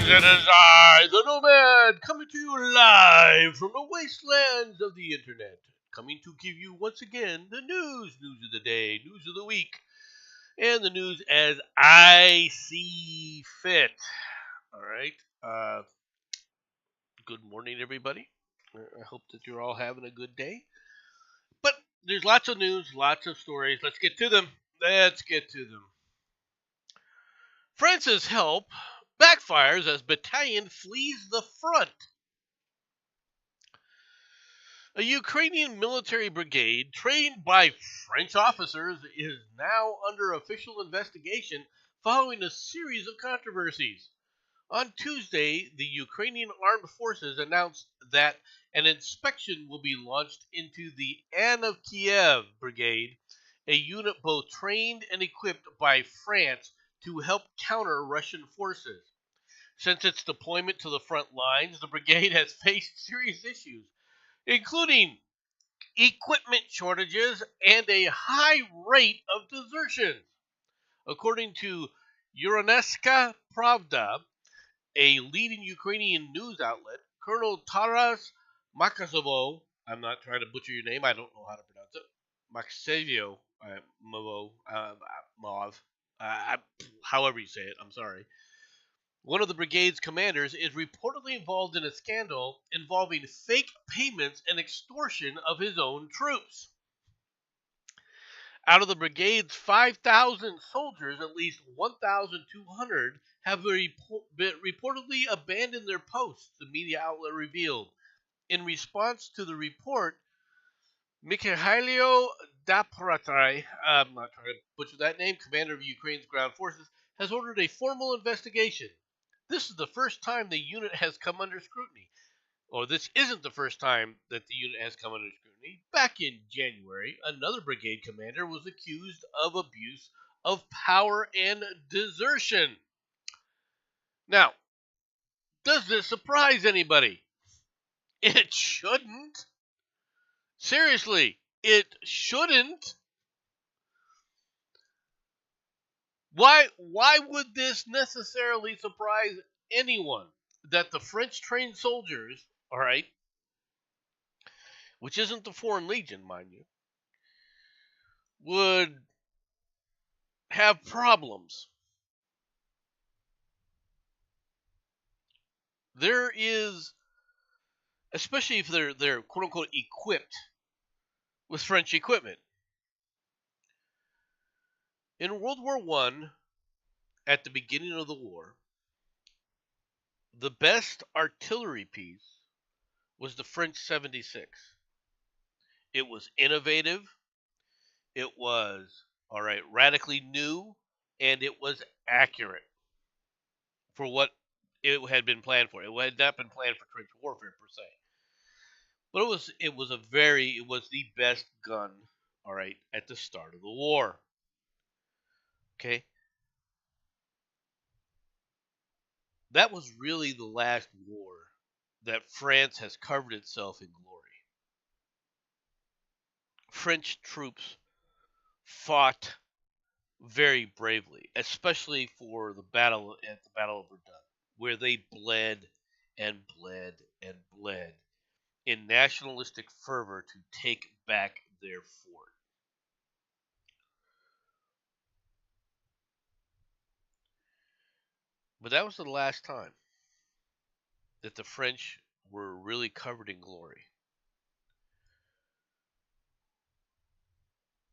It is I, the Nomad, coming to you live from the wastelands of the internet. Coming to give you once again the news of the day, news of the week, and the news as I see fit. All right. Good morning, everybody. I hope that you're all having a good day. But there's lots of news, lots of stories. Let's get to them. France's help backfires as battalion flees the front. A Ukrainian military brigade trained by French officers is now under official investigation following a series of controversies. On Tuesday, the Ukrainian Armed Forces announced that an inspection will be launched into the Anne of Kiev Brigade, a unit both trained and equipped by France to help counter Russian forces. Since its deployment to the front lines, the brigade has faced serious issues, including equipment shortages and a high rate of desertion. According to Ukrainska Pravda, a leading Ukrainian news outlet, Colonel Taras Makasovo, I'm not trying to butcher your name, I don't know how to pronounce it, Maxavio Mov, however you say it, I'm sorry. One of the brigade's commanders is reportedly involved in a scandal involving fake payments and extortion of his own troops. Out of the brigade's 5,000 soldiers, at least 1,200 have reportedly abandoned their posts, the media outlet revealed. In response to the report, Mikhailo Dapratrai, I'm not trying to butcher that name, commander of Ukraine's ground forces, has ordered a formal investigation. This is the first time the unit has come under scrutiny. Or this isn't the first time that the unit has come under scrutiny. Back in January, another brigade commander was accused of abuse of power and desertion. Now, does this surprise anybody? It shouldn't. Seriously, it shouldn't. Why would this necessarily surprise anyone that the French trained soldiers, all right, which isn't the Foreign Legion, mind you, would have problems? There is, especially if they're quote unquote equipped with French equipment. In World War I, at the beginning of the war, the best artillery piece was the French 76. It was innovative, it was, all right, radically new, and it was accurate for what it had been planned for. It had not been planned for trench warfare per se. But it was the best gun, all right, at the start of the war. Okay? That was really the last war that France has covered itself in glory. French troops fought very bravely, especially for the battle of Verdun, where they bled and bled and bled in nationalistic fervor to take back their fort. But that was the last time that the French were really covered in glory.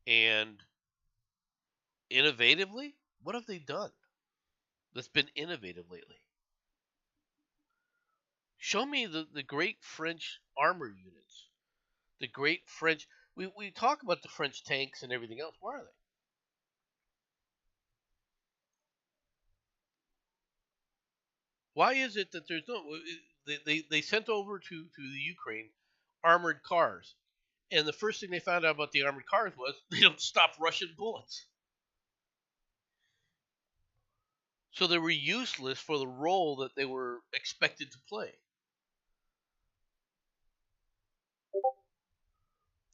And innovatively, what have they done that's been innovative lately? Show me the great French armor units. The great French. We talk about the French tanks and everything else. Where are they? Why is it that there's no. They sent over to the Ukraine armored cars. And the first thing they found out about the armored cars was they don't stop Russian bullets. So they were useless for the role that they were expected to play.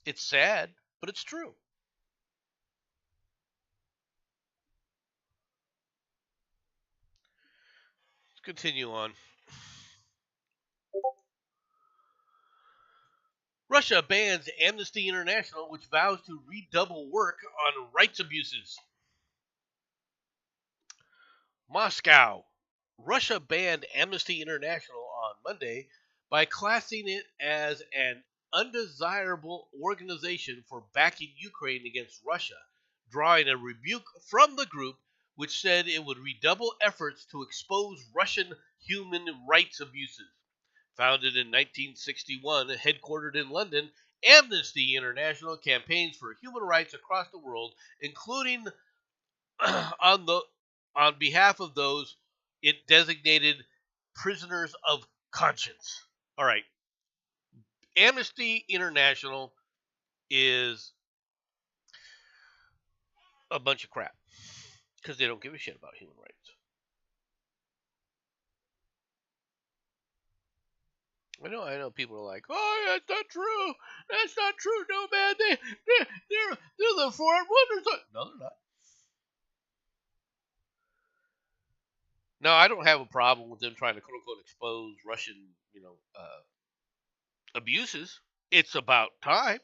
It's sad, but it's true. continue on. Russia bans Amnesty International, which vows to redouble work on rights abuses. Moscow. Russia banned Amnesty International on Monday by classing it as an undesirable organization for backing Ukraine against Russia, drawing a rebuke from the group, which said it would redouble efforts to expose Russian human rights abuses. Founded in 1961, headquartered in London, Amnesty International campaigns for human rights across the world, including on the on behalf of those it designated prisoners of conscience. All right, Amnesty International is a bunch of crap because they don't give a shit about human rights. I know. People are like, "Oh, that's not true. That's not true. No, man. They're the foreign wonders." No, they're not. No, I don't have a problem with them trying to quote unquote expose Russian, abuses. It's about time.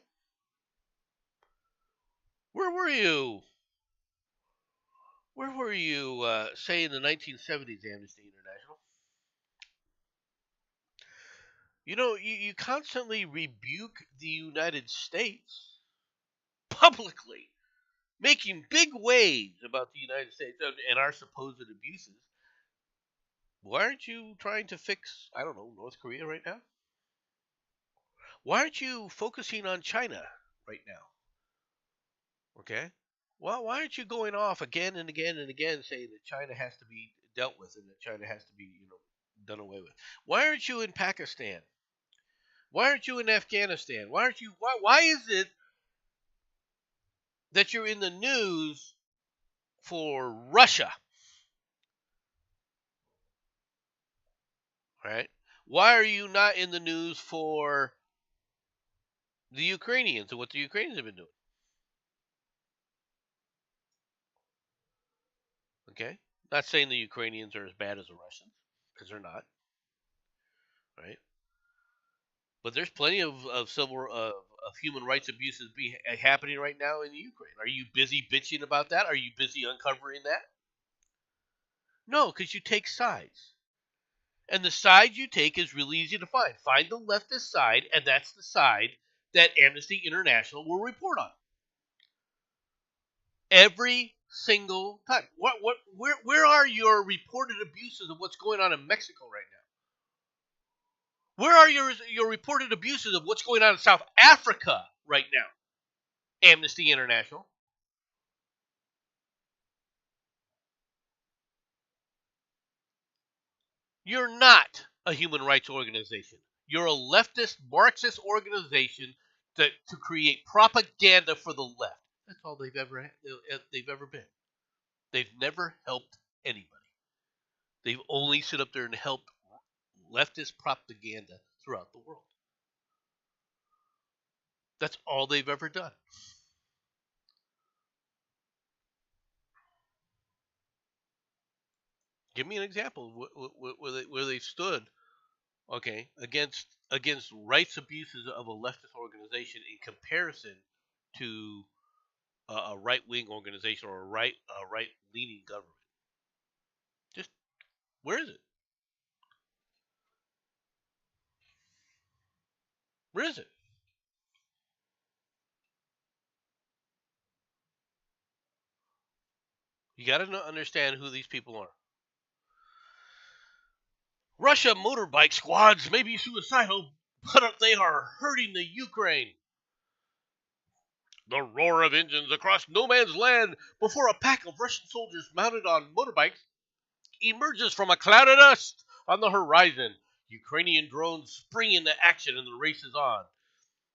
Where were you? Where were you? Say in the 1970s, Amnesty International. You constantly rebuke the United States publicly, making big waves about the United States and our supposed abuses. Why aren't you trying to fix, I don't know, North Korea right now? Why aren't you focusing on China right now? Okay? Well, why aren't you going off again and again and again saying that China has to be dealt with and that China has to be, done away with? Why aren't you in Pakistan? Why aren't you in Afghanistan? Why is it that you're in the news for Russia? Right? Why are you not in the news for the Ukrainians and what the Ukrainians have been doing? Okay? Not saying the Ukrainians are as bad as the Russians, because they're not. Right? But there's plenty of civil of human rights abuses happening right now in the Ukraine. Are you busy bitching about that? Are you busy uncovering that? No, because you take sides. And the side you take is really easy to find. Find the leftist side, and that's the side that Amnesty International will report on. Every single time. Where are your reported abuses of what's going on in Mexico right now? Where are your reported abuses of what's going on in South Africa right now? Amnesty International. You're not a human rights organization. You're a leftist Marxist organization to create propaganda for the left. That's all they've ever been. They've never helped anybody. They've only sit up there and helped leftist propaganda throughout the world. That's all they've ever done. Give me an example where they stood, okay, against rights abuses of a leftist organization in comparison to a right wing organization or a right leaning government. Just where is it? Where is it? You got to understand who these people are. Russia motorbike squads may be suicidal, but they are hurting the Ukraine. The roar of engines across no man's land before a pack of Russian soldiers mounted on motorbikes emerges from a cloud of dust on the horizon. Ukrainian drones spring into action and the race is on.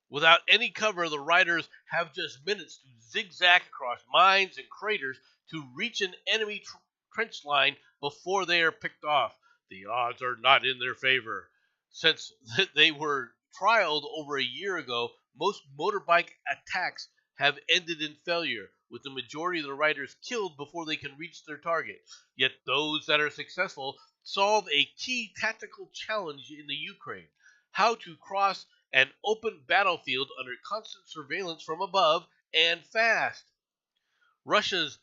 Without any cover, the riders have just minutes to zigzag across mines and craters to reach an enemy trench line before they are picked off. The odds are not in their favor. Since they were trialed over a year ago, most motorbike attacks have ended in failure, with the majority of the riders killed before they can reach their target. Yet those that are successful solve a key tactical challenge in the Ukraine: how to cross an open battlefield under constant surveillance from above and fast. Russia's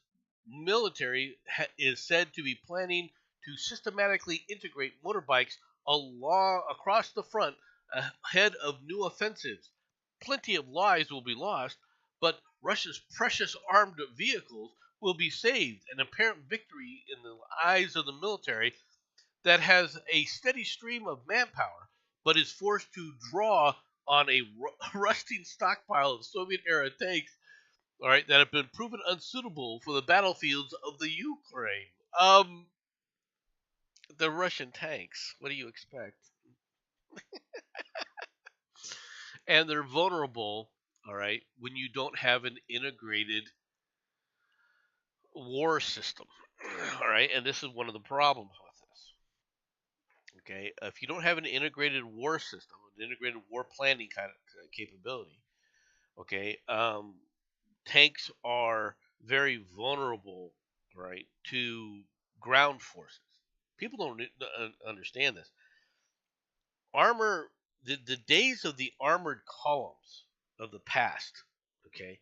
military is said to be planning to systematically integrate motorbikes across the front ahead of new offensives. Plenty of lives will be lost, but Russia's precious armed vehicles will be saved, an apparent victory in the eyes of the military that has a steady stream of manpower, but is forced to draw on a rusting stockpile of Soviet era tanks, all right, that have been proven unsuitable for the battlefields of the Ukraine. Um, the Russian tanks. What do you expect? And they're vulnerable, all right, when you don't have an integrated war system, all right, and this is one of the problems with this. Okay, if you don't have an integrated war system, an integrated war planning kind of capability, okay, tanks are very vulnerable, right, to ground forces. People don't understand this. Armor, the days of the armored columns of the past, okay,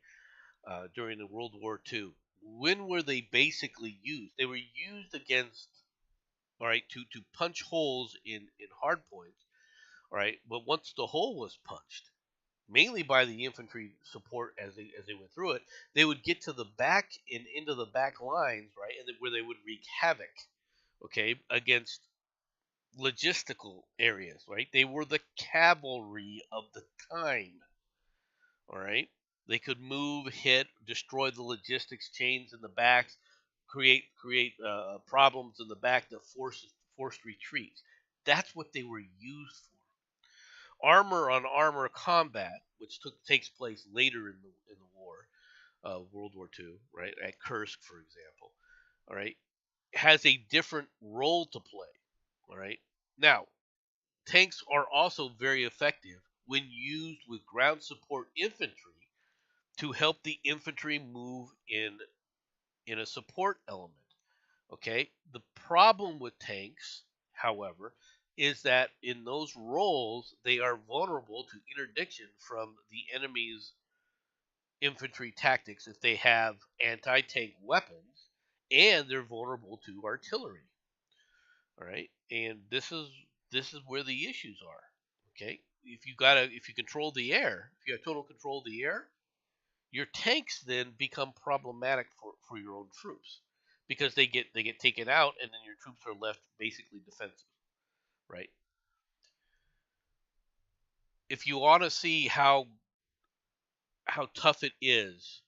during the World War II, when were they basically used? They were used against, all right, to punch holes in hard points, all right. But once the hole was punched, mainly by the infantry support as they went through it, they would get to the back and into the back lines, right, and where they would wreak havoc, okay, against logistical areas, right? They were the cavalry of the time, all right. They could move, hit, destroy the logistics chains in the back, create problems in the back that forced retreats. That's what they were used for. Armor on armor combat, which takes place later in the war, World War II, right, at Kursk, for example, all right, has a different role to play. All right. Now, tanks are also very effective when used with ground support infantry to help the infantry move in a support element. Okay? The problem with tanks, however, is that in those roles they are vulnerable to interdiction from the enemy's infantry tactics if they have anti-tank weapons, and they're vulnerable to artillery. All right, and this is where the issues are. Okay, if you control the air, if you have total control of the air, your tanks then become problematic for your own troops because they get taken out, and then your troops are left basically defensive. Right. If you want to see how tough it is,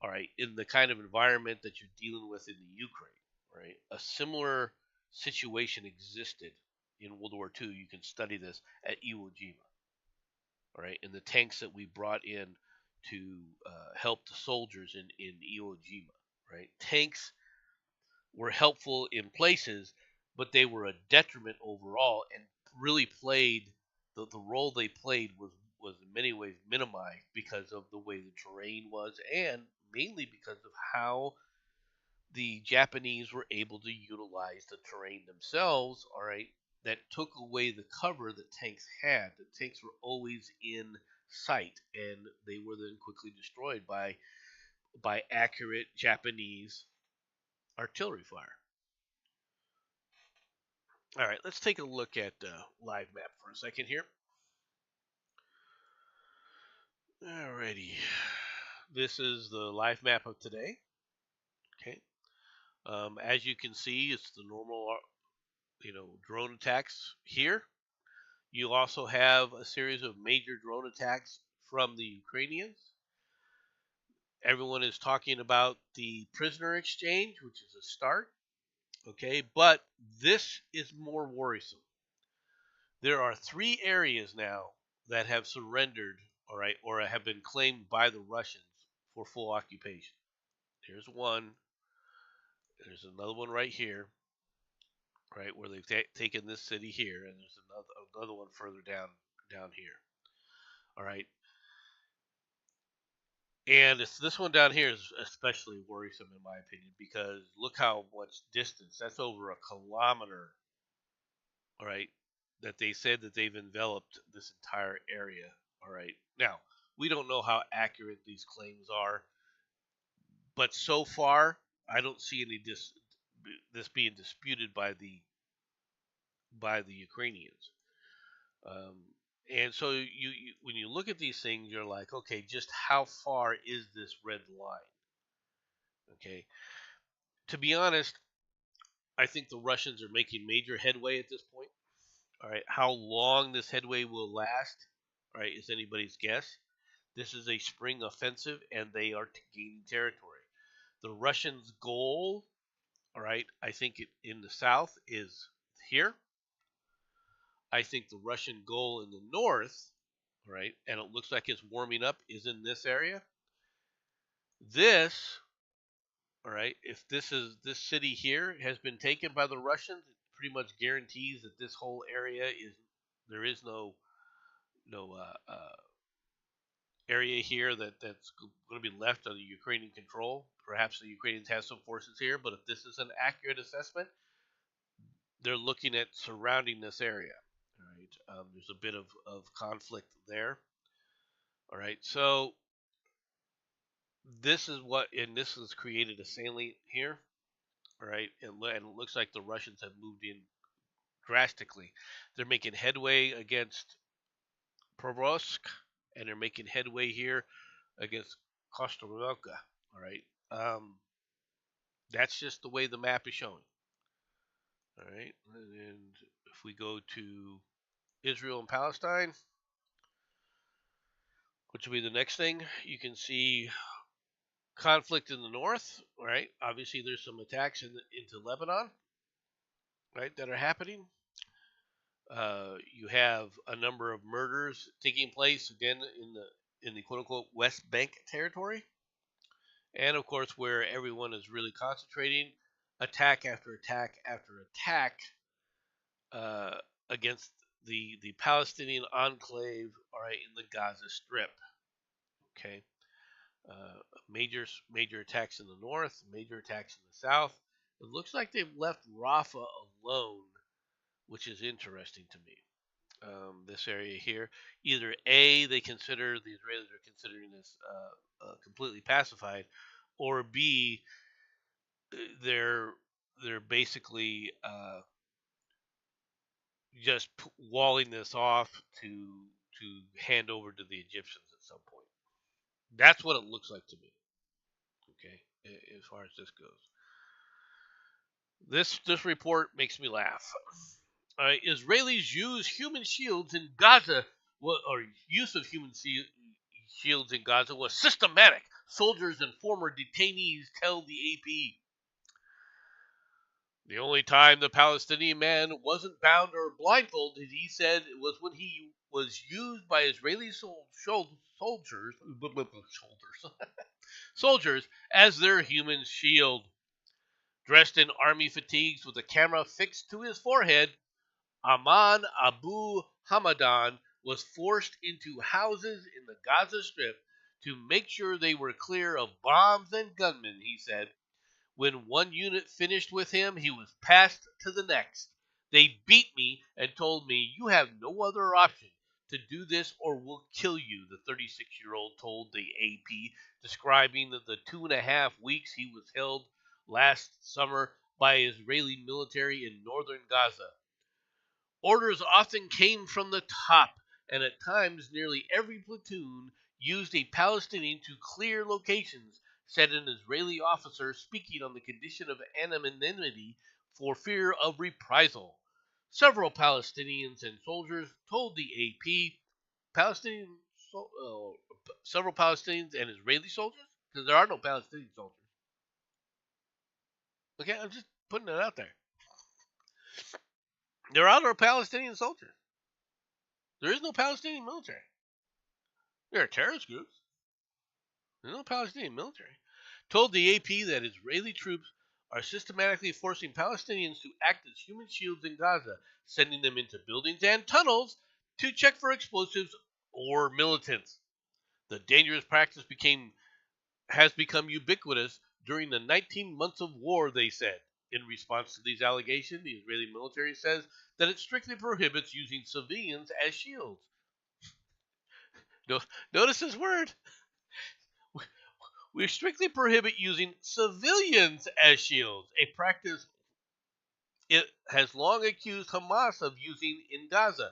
all right, in the kind of environment that you're dealing with in the Ukraine, right, a similar situation existed in World War II. You can study this at Iwo Jima, all right, and the tanks that we brought in to help the soldiers in Iwo Jima, right? Tanks were helpful in places, but they were a detriment overall, and really played the role they played was in many ways minimized because of the way the terrain was, and mainly because of how the Japanese were able to utilize the terrain themselves, all right, that took away the cover that tanks had. The tanks were always in sight, and they were then quickly destroyed by accurate Japanese artillery fire. All right, let's take a look at live map for a second here. Alrighty, this is the live map of today. Okay, as you can see, it's the normal, drone attacks here. You also have a series of major drone attacks from the Ukrainians. Everyone is talking about the prisoner exchange, which is a start. Okay, but this is more worrisome. There are 3 areas now that have surrendered, all right, or have been claimed by the Russians for full occupation. Here's one. There's another one right here, right, where they've taken this city here, and there's another one further down here. All right. And this one down here is especially worrisome in my opinion because look how much distance. That's over a kilometer, all right, that they said that they've enveloped this entire area. All right. Now, we don't know how accurate these claims are, but so far, I don't see this being disputed by the Ukrainians. Um, and so when you look at these things, you're like, okay, just how far is this red line? Okay. To be honest, I think the Russians are making major headway at this point. All right. How long this headway will last, all right, is anybody's guess. This is a spring offensive, and they are gaining territory. The Russians' goal, all right, I think in the south is here. I think the Russian goal in the north, all right, and it looks like it's warming up, is in this area. This, all right, if this city here has been taken by the Russians, it pretty much guarantees that this whole area is there is no area here that's going to be left under Ukrainian control. Perhaps the Ukrainians have some forces here, but if this is an accurate assessment, they're looking at surrounding this area. All right, there's a bit of conflict there. All right, so this has created a salient here. All right, and it looks like the Russians have moved in drastically. They're making headway against Provorosk, and they're making headway here against Kostorovka. All right, that's just the way the map is showing. All right, and if we go to Israel and Palestine, which will be the next thing, you can see conflict in the north. Right, obviously there's some attacks into Lebanon, right, that are happening. You have a number of murders taking place again in the quote unquote West Bank territory, and of course where everyone is really concentrating, attack after attack after attack uh, against the Palestinian enclave, all right, in the Gaza Strip. Okay, major attacks in the north, major attacks in the south. It looks like they've left Rafah alone, which is interesting to me. This area here, either A, the Israelis are considering this completely pacified, or B, they're they're basically just walling this off to hand over to the Egyptians at some point. That's what it looks like to me. Okay, as far as this goes, this report makes me laugh. Israelis use human shields in Gaza, or use of human shields in Gaza was systematic. Soldiers and former detainees tell the AP. The only time the Palestinian man wasn't bound or blindfolded, he said, was when he was used by Israeli soldiers soldiers as their human shield. Dressed in army fatigues with a camera fixed to his forehead, Aman Abu Hamadan was forced into houses in the Gaza Strip to make sure they were clear of bombs and gunmen, he said. When one unit finished with him, he was passed to the next. They beat me and told me, "You have no other option to do this or we'll kill you," the 36-year-old told the AP, describing the 2.5 weeks he was held last summer by Israeli military in northern Gaza. Orders often came from the top, and at times nearly every platoon used a Palestinian to clear locations, said an Israeli officer speaking on the condition of anonymity for fear of reprisal. Several Palestinians and soldiers told the AP Palestinian several Palestinians and Israeli soldiers, because there are no Palestinian soldiers. Okay, I'm just putting it out there. There are no Palestinian soldiers. There is no Palestinian military. There are terrorist groups. There's no Palestinian military. Told the AP that Israeli troops are systematically forcing Palestinians to act as human shields in Gaza, sending them into buildings and tunnels to check for explosives or militants. The dangerous practice became has become ubiquitous during the 19 months of war, they said. In response to these allegations, the Israeli military says that it strictly prohibits using civilians as shields. No, notice this word. We strictly prohibit using civilians as shields, a practice it has long accused Hamas of using in Gaza.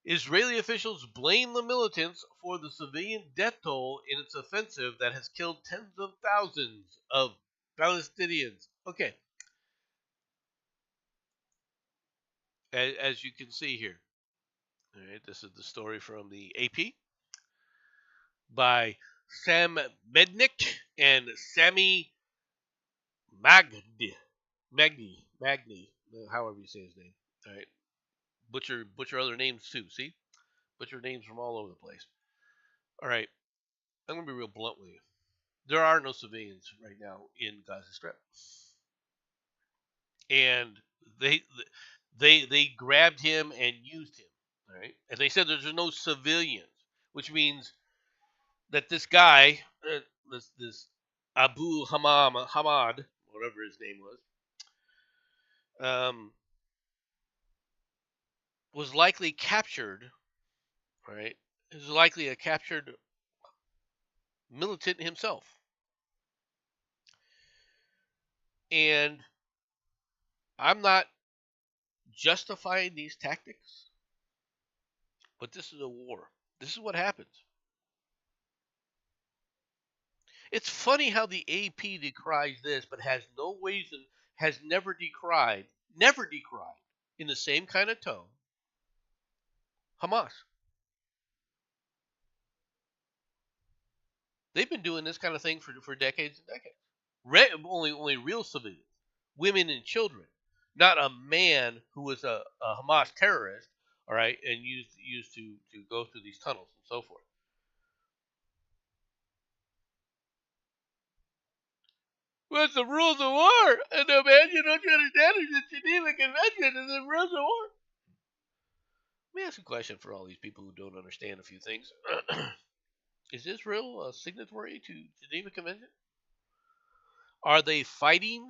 Israeli officials blame the militants for the civilian death toll in its offensive that has killed tens of thousands of Palestinians. Okay, as you can see here, all right, this is the story from the AP by Sam Mednick and Sami Magni, however you say his name. All right, butcher other names too. See, butcher names from all over the place. All right, I'm gonna be real blunt with you. There are no civilians right now in Gaza Strip, and they they grabbed him and used him. All right, and they said there's no civilians, which means that this guy, this Abu Hamad, whatever his name was likely captured. Right, he was likely a captured militant himself, and I'm not justifying these tactics, but this is a war. This is what happens. It's funny how the AP decries this, but has no reason, has never decried, in the same kind of tone, Hamas. They've been doing this kind of thing for decades and decades. Only real civilians, women and children, not a man who was a Hamas terrorist, all right, and used to go through these tunnels and so forth. Well, it's the rules of war. And no, man, you don't understand it. The Geneva Convention is the rules of war. Let me ask a question for all these people who don't understand a few things. Is Israel a signatory to Geneva Convention? Are they fighting?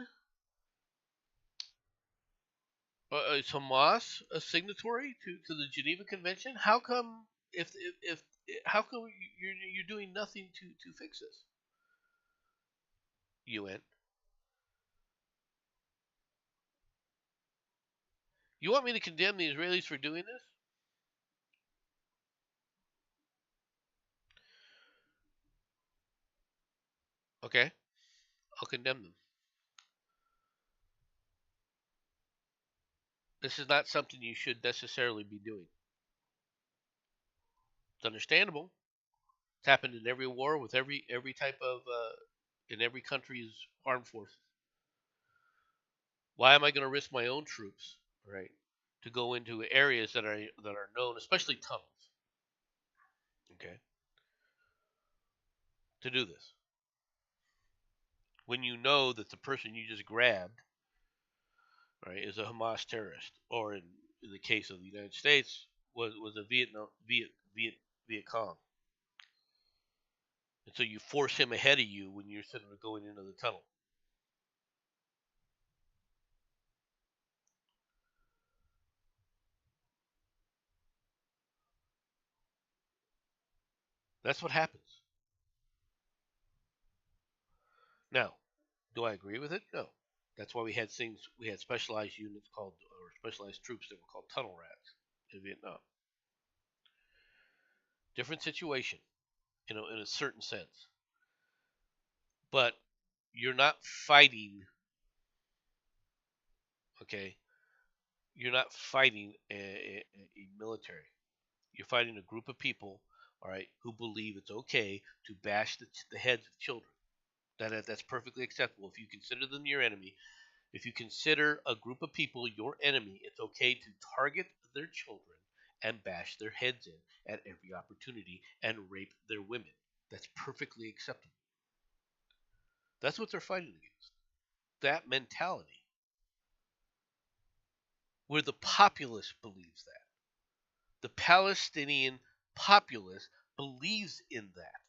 Is Hamas a signatory to the Geneva Convention? How come if how come you're doing nothing to fix this? UN. You want me to condemn the Israelis for doing this? Okay, I'll condemn them. This is not something you should necessarily be doing. It's understandable. It's happened in every war with every type of in every country's armed forces. Why am I going to risk my own troops, right, to go into areas that are known, especially tunnels, okay, to do this when you know that the person you just grabbed, right, is a Hamas terrorist, or in the case of the United States, was a Viet Cong, and so you force him ahead of you when you're sitting going into the tunnel. That's what happens. Now, do I agree with it? No. That's why we had things. We had specialized units called, or specialized troops that were called tunnel rats in Vietnam. Different situation, in a certain sense. But you're not fighting. Okay, you're not fighting a military. You're fighting a group of people, all right, who believe it's okay to bash the heads of children. That's perfectly acceptable. If you consider them your enemy, if you consider a group of people your enemy, it's okay to target their children and bash their heads in at every opportunity and rape their women. That's perfectly acceptable. That's what they're fighting against. That mentality. Where the populace believes that. The Palestinian populace believes in that.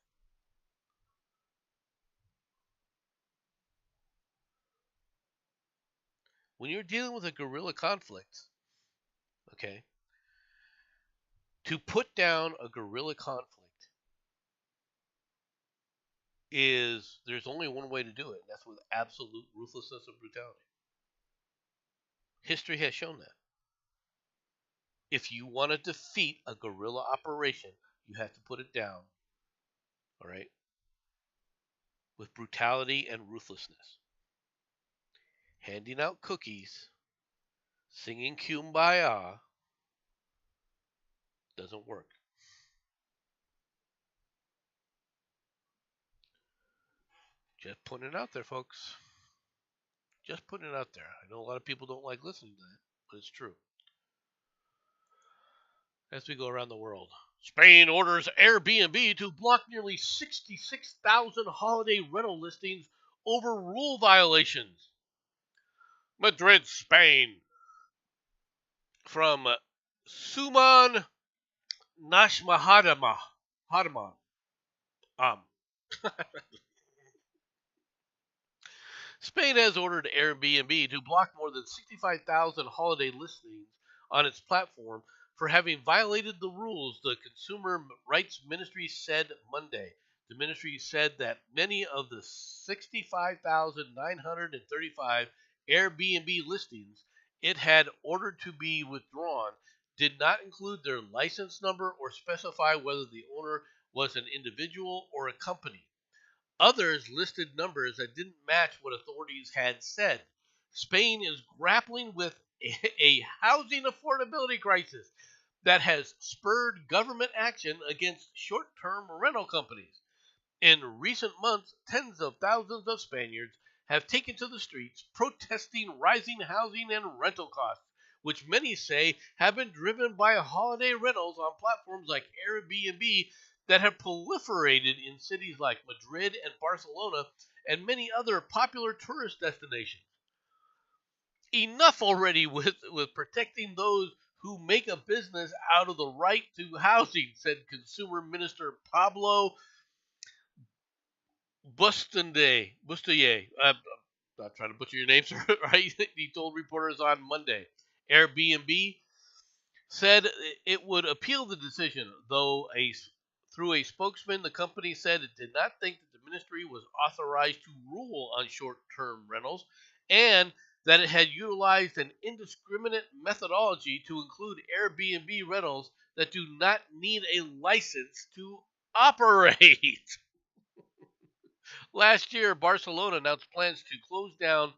when you're dealing with a guerrilla conflict, okay, to put down a guerrilla conflict there's only one way to do it, and that's with absolute ruthlessness and brutality. History has shown that. If you want to defeat a guerrilla operation, you have to put it down, all right, with brutality and ruthlessness. Handing out cookies, singing Kumbaya doesn't work. Just putting it out there, folks. Just putting it out there. I know a lot of people don't like listening to that, but it's true. As we go around the world, Spain orders Airbnb to block nearly 66,000 holiday rental listings over rule violations. Madrid, Spain. From Suman Nashmahadama. Spain has ordered Airbnb to block more than 65,000 holiday listings on its platform for having violated the rules, the Consumer Rights Ministry said Monday. The ministry said that many of the 65,935 Airbnb listings it had ordered to be withdrawn did not include their license number or specify whether the owner was an individual or a company. Others listed numbers that didn't match what authorities had said. Spain is grappling with a housing affordability crisis that has spurred government action against short-term rental companies. In recent months, tens of thousands of Spaniards have taken to the streets protesting rising housing and rental costs, which many say have been driven by holiday rentals on platforms like Airbnb that have proliferated in cities like Madrid and Barcelona and many other popular tourist destinations. Enough already with protecting those who make a business out of the right to housing, said Consumer Minister Pablo Bustaye. I'm not trying to butcher your name, sir, right? He told reporters on Monday. Airbnb said it would appeal the decision, though through a spokesman, the company said it did not think that the ministry was authorized to rule on short-term rentals and that it had utilized an indiscriminate methodology to include Airbnb rentals that do not need a license to operate. Last year, Barcelona announced plans to close down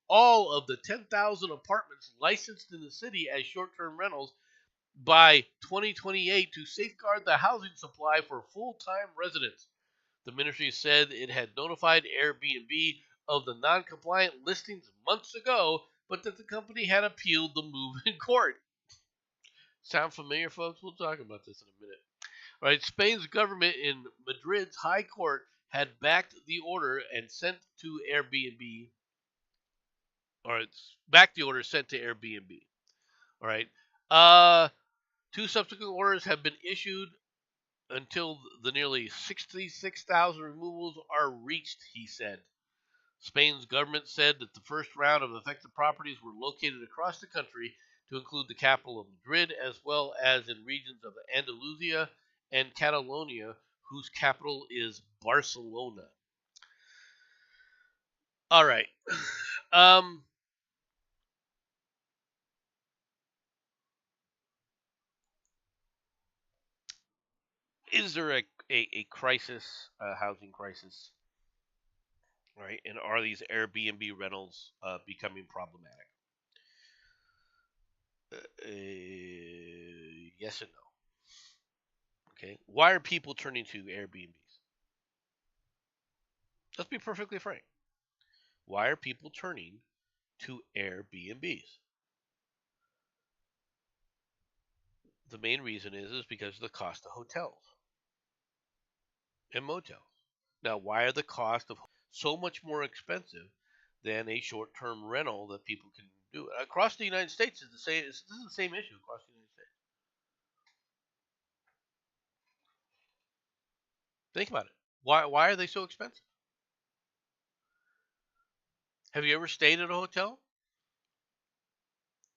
all of the 10,000 apartments licensed in the city as short-term rentals by 2028 to safeguard the housing supply for full-time residents. The ministry said it had notified Airbnb of the non-compliant listings months ago, but that the company had appealed the move in court. Sound familiar, folks? We'll talk about this in a minute. All right, Spain's government in Madrid's high court had backed the order and sent to Airbnb, or it's backed the order sent to Airbnb. All right. 2 subsequent orders have been issued until the nearly 66,000 removals are reached, he said. Spain's government said that the first round of affected properties were located across the country to include the capital of Madrid, as well as in regions of Andalusia and Catalonia, whose capital is Barcelona. All right. Is there a crisis, a housing crisis? All right. And are these Airbnb rentals becoming problematic? Yes and no. Okay. Why are people turning to Airbnbs? Let's be perfectly frank. Why are people turning to Airbnbs? The main reason is because of the cost of hotels and motels. Now, why are the cost of so much more expensive than a short-term rental that people can do? Across the United States, this is the same issue across the United States. Think about it. Why are they so expensive? Have you ever stayed at a hotel?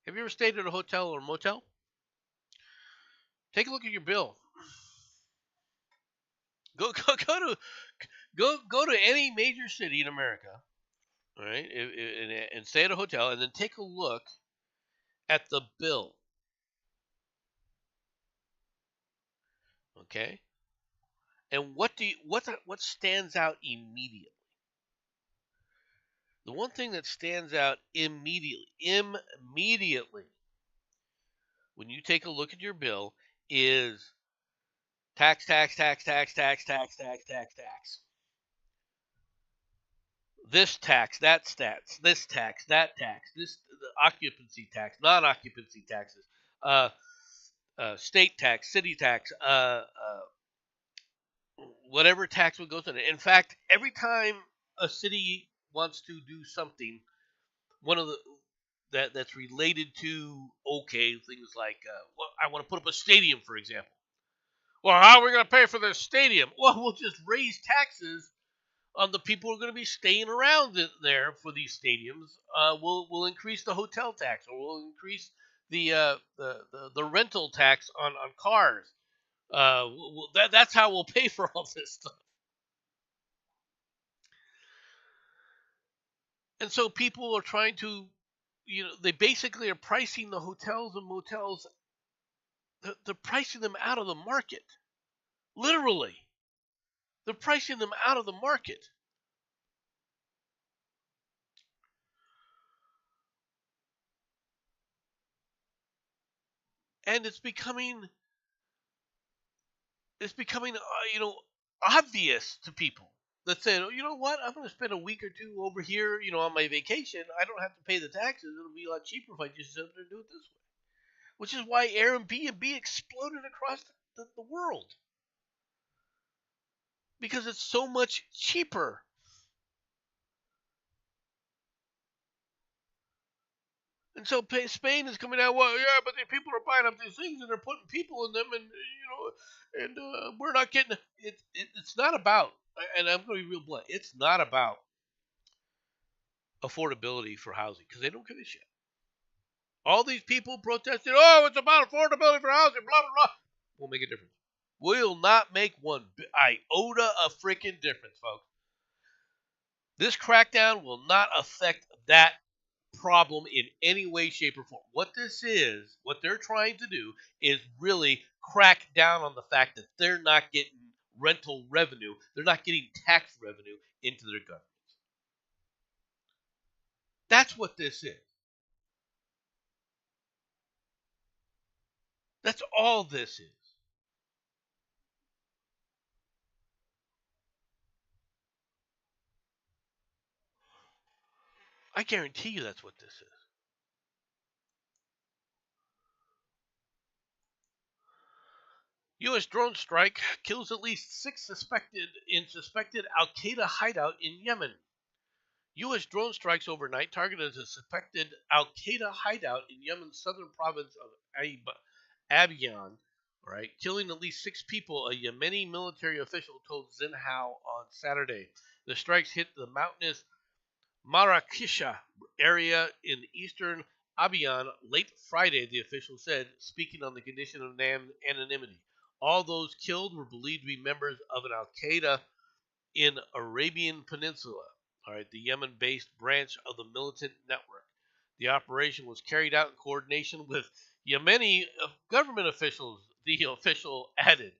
Have you ever stayed at a hotel or motel? Take a look at your bill. Go to any major city in America, all right, and stay at a hotel, and then take a look at the bill. Okay, and what stands out immediately? The one thing that stands out immediately, when you take a look at your bill, is tax, tax, tax, tax, tax, tax, tax, tax, tax. This tax, that stats, this tax, that tax, this the occupancy tax, non-occupancy taxes, uh, state tax, city tax, whatever tax would go to it. In fact, every time a city wants to do something, one of the that's related to things like well, I want to put up a stadium, for example. Well, how are we going to pay for this stadium? Well, we'll just raise taxes on the people who are going to be staying around there for these stadiums. We'll increase the hotel tax, or we'll increase the rental tax on cars. That's how we'll pay for all this stuff. And so people are trying to, they basically are pricing the hotels and motels. They're pricing them out of the market. Literally, they're pricing them out of the market. And it's becoming obvious to people that say, oh, you know what, I'm going to spend a week or two over here, on my vacation. I don't have to pay the taxes. It'll be a lot cheaper if I just sit there and do it this way. Which is why Airbnb exploded across the world, because it's so much cheaper. And so Spain is coming out. Well, yeah, but the people are buying up these things and they're putting people in them, and we're not getting it. It's not about, and I'm going to be real blunt. It's not about affordability for housing, because they don't give a shit. All these people protested. Oh, it's about affordability for housing. Blah blah blah. Won't make a difference. Will not make one iota of freaking difference, folks. This crackdown will not affect that problem in any way, shape, or form. What they're trying to do is really crack down on the fact that they're not getting rental revenue, they're not getting tax revenue into their governments. That's what this is. That's all this is. I guarantee you that's what this is. U.S. drone strike kills at least 6 suspected Al Qaeda hideout in Yemen. U.S. drone strikes overnight targeted a suspected Al Qaeda hideout in Yemen's southern province of Abyan, right, killing at least 6 people, a Yemeni military official told Zinhao on Saturday. The strikes hit the mountainous Marrakesha area in eastern Abyan late Friday, the official said, speaking on the condition of anonymity. All those killed were believed to be members of an Al Qaeda in Arabian Peninsula, all right, the Yemen-based branch of the militant network. The operation was carried out in coordination with Yemeni government officials, the official added.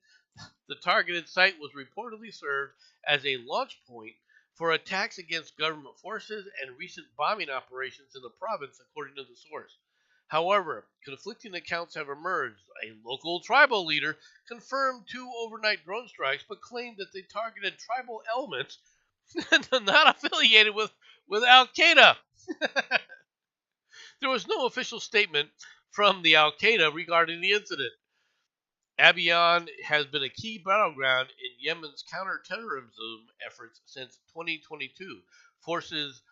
The targeted site was reportedly served as a launch point for attacks against government forces and recent bombing operations in the province, according to the source. However, conflicting accounts have emerged. A local tribal leader confirmed 2 overnight drone strikes, but claimed that they targeted tribal elements not affiliated with Al Qaeda. There was no official statement from the Al Qaeda regarding the incident. Abyan has been a key battleground in Yemen's counterterrorism efforts since 2022. Forces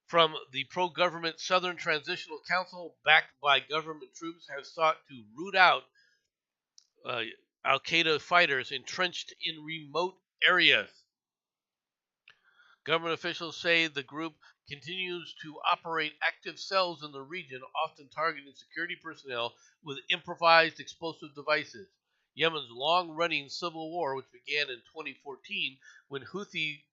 from the pro-government Southern Transitional Council, backed by government troops, have sought to root out Al-Qaeda fighters entrenched in remote areas. Government officials say the group continues to operate active cells in the region, often targeting security personnel with improvised explosive devices. Yemen's long-running civil war, which began in 2014 when Houthi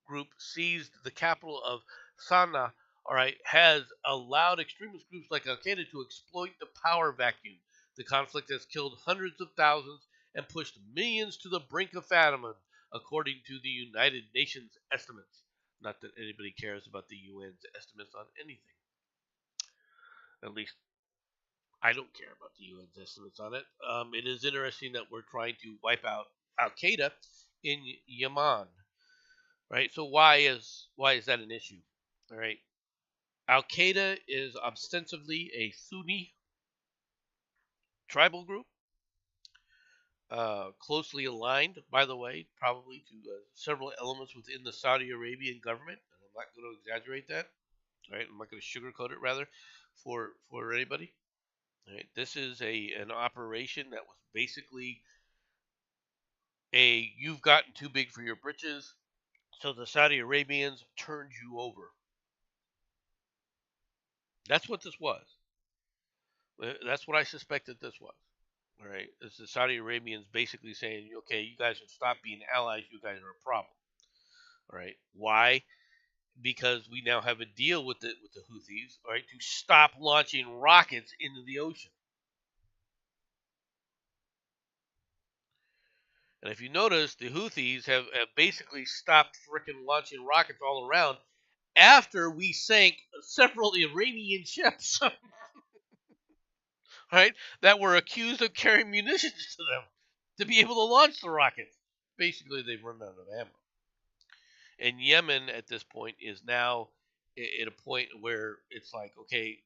group seized the capital of Sana'a, all right, has allowed extremist groups like Al Qaeda to exploit the power vacuum. The conflict has killed hundreds of thousands and pushed millions to the brink of famine, according to the United Nations estimates. Not that anybody cares about the UN's estimates on anything. At least I don't care about the UN's estimates on it. It is interesting that we're trying to wipe out Al Qaeda in Yemen, right? So why is that an issue? All right, Al Qaeda is ostensibly a Sunni tribal group, closely aligned, by the way, probably to several elements within the Saudi Arabian government. And I'm not going to exaggerate that. Right? I'm not going to sugarcoat it, rather, for anybody. Right? This is an operation that was basically a you've gotten too big for your britches, so the Saudi Arabians turned you over. That's what this was. That's what I suspected this was. All right, it's the Saudi Arabians basically saying, okay, you guys should stop being allies. You guys are a problem. All right, why? Because we now have a deal with the Houthis, all right, to stop launching rockets into the ocean. And if you notice, the Houthis have basically stopped freaking launching rockets all around after we sank several Iranian ships, right, that were accused of carrying munitions to them to be able to launch the rockets. Basically, they've run out of ammo. And Yemen at this point is now at a point where it's like, okay,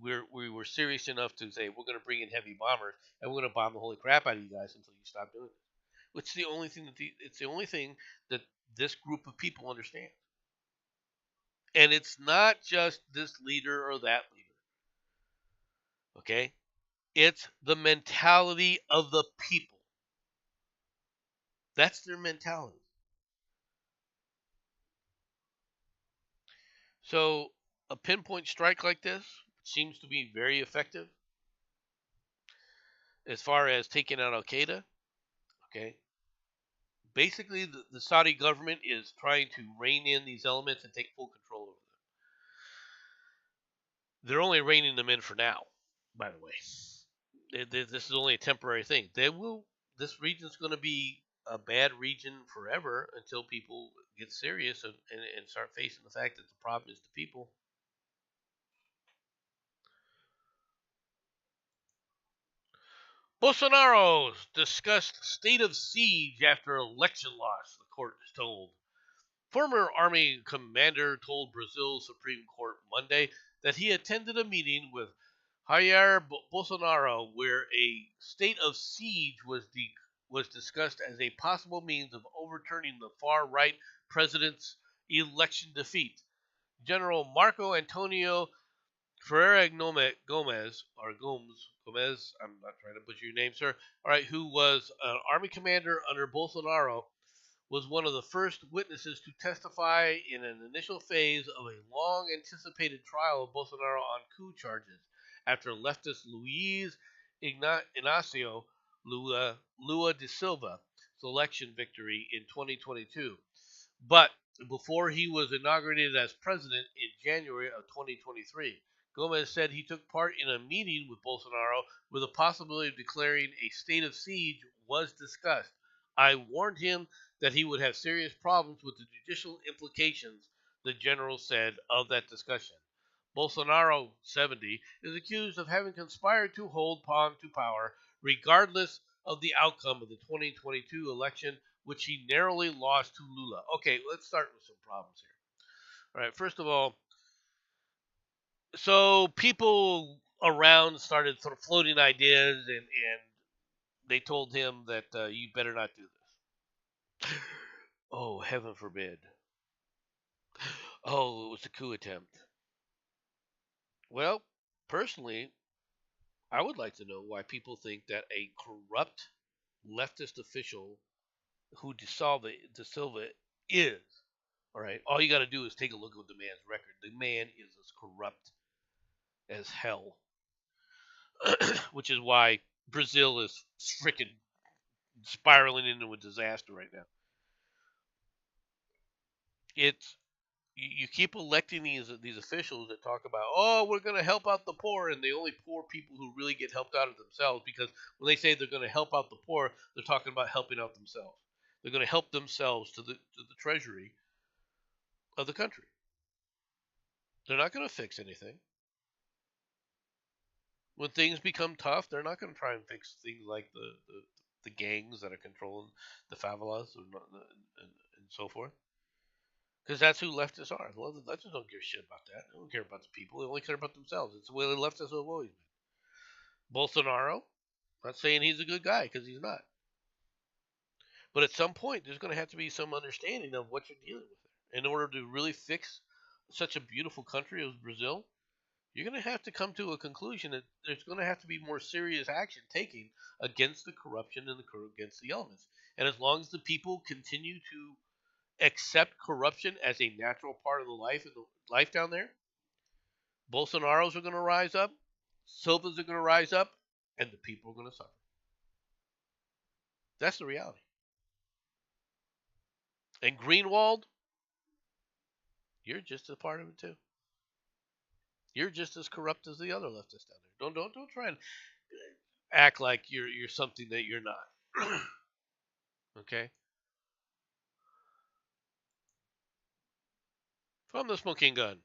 we were serious enough to say we're going to bring in heavy bombers and we're going to bomb the holy crap out of you guys until you stop doing it. It's the only thing it's the only thing that this group of people understand. And it's not just this leader or that leader. Okay? It's the mentality of the people. That's their mentality. So a pinpoint strike like this seems to be very effective as far as taking out Al Qaeda. Okay. Basically, the Saudi government is trying to rein in these elements and take full control over them. They're only reining them in for now, by the way. This is only a temporary thing. This region's going to be a bad region forever until people get serious and start facing the fact that the problem is the people. Bolsonaro's discussed state of siege after election loss, the court is told. Former Army commander told Brazil's Supreme Court Monday that he attended a meeting with Jair Bolsonaro where a state of siege was discussed as a possible means of overturning the far-right president's election defeat. General Marco Antonio Ferreira Gomez, or Gomez, I'm not trying to butcher your name, sir, all right, who was an army commander under Bolsonaro, was one of the first witnesses to testify in an initial phase of a long anticipated trial of Bolsonaro on coup charges after leftist Luiz Inácio Lula da Silva's election victory in 2022. But before he was inaugurated as president in January of 2023, Gomez said he took part in a meeting with Bolsonaro where the possibility of declaring a state of siege was discussed. I warned him that he would have serious problems with the judicial implications, the general said of that discussion. Bolsonaro, 70, is accused of having conspired to hold on to power regardless of the outcome of the 2022 election, which he narrowly lost to Lula. Okay, let's start with some problems here. All right, first of all, so people around started sort of floating ideas, and they told him that you better not do this. Oh, heaven forbid. Oh, it was a coup attempt. Well, personally, I would like to know why people think that a corrupt leftist official who Da Silva is, All right, all you got to do is take a look at the man's record. The man is as corrupt as hell, which is why Brazil is freaking spiraling into a disaster right now. It's you keep electing these officials that talk about, oh, we're going to help out the poor, and the only poor people who really get helped out are themselves, because when they say they're going to help out the poor, they're talking about helping out themselves. They're going to help themselves to the treasury of the country. They're not going to fix anything. When things become tough, they're not going to try and fix things like the gangs that are controlling the favelas and so forth. Because that's who leftists are. Leftists don't give a shit about that. They don't care about the people. They only care about themselves. It's the way the leftists have always been. Bolsonaro, not saying he's a good guy, because he's not. But at some point, there's going to have to be some understanding of what you're dealing with there. In order to really fix such a beautiful country as Brazil, you're going to have to come to a conclusion that there's going to have to be more serious action taken against the corruption and against the elements. And as long as the people continue to accept corruption as a natural part of the life down there, Bolsonaro's are going to rise up, Silva's are going to rise up, and the people are going to suffer. That's the reality. And Greenwald, you're just a part of it too. You're just as corrupt as the other leftists down there. Don't try and act like you're something that you're not. Okay? From the smoking gun.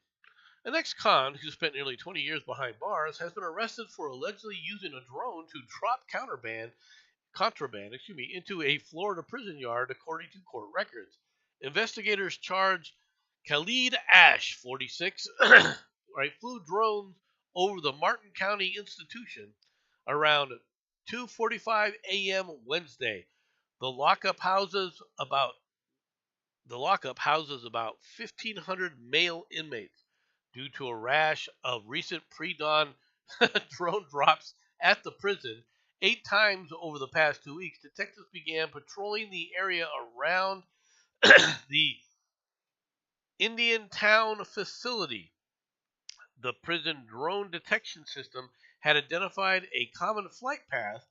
An ex-con who spent nearly 20 years behind bars has been arrested for allegedly using a drone to drop contraband, into a Florida prison yard, according to court records. Investigators charge Khalid Ash, 46, right, flew drones over the Martin County institution around 2:45 a.m. Wednesday. The lockup houses about 1,500 male inmates. Due to a rash of recent pre-dawn drone drops at the prison 8 times over the past 2 weeks, detectives began patrolling the area around the Indian Town facility. The prison drone detection system had identified a common flight path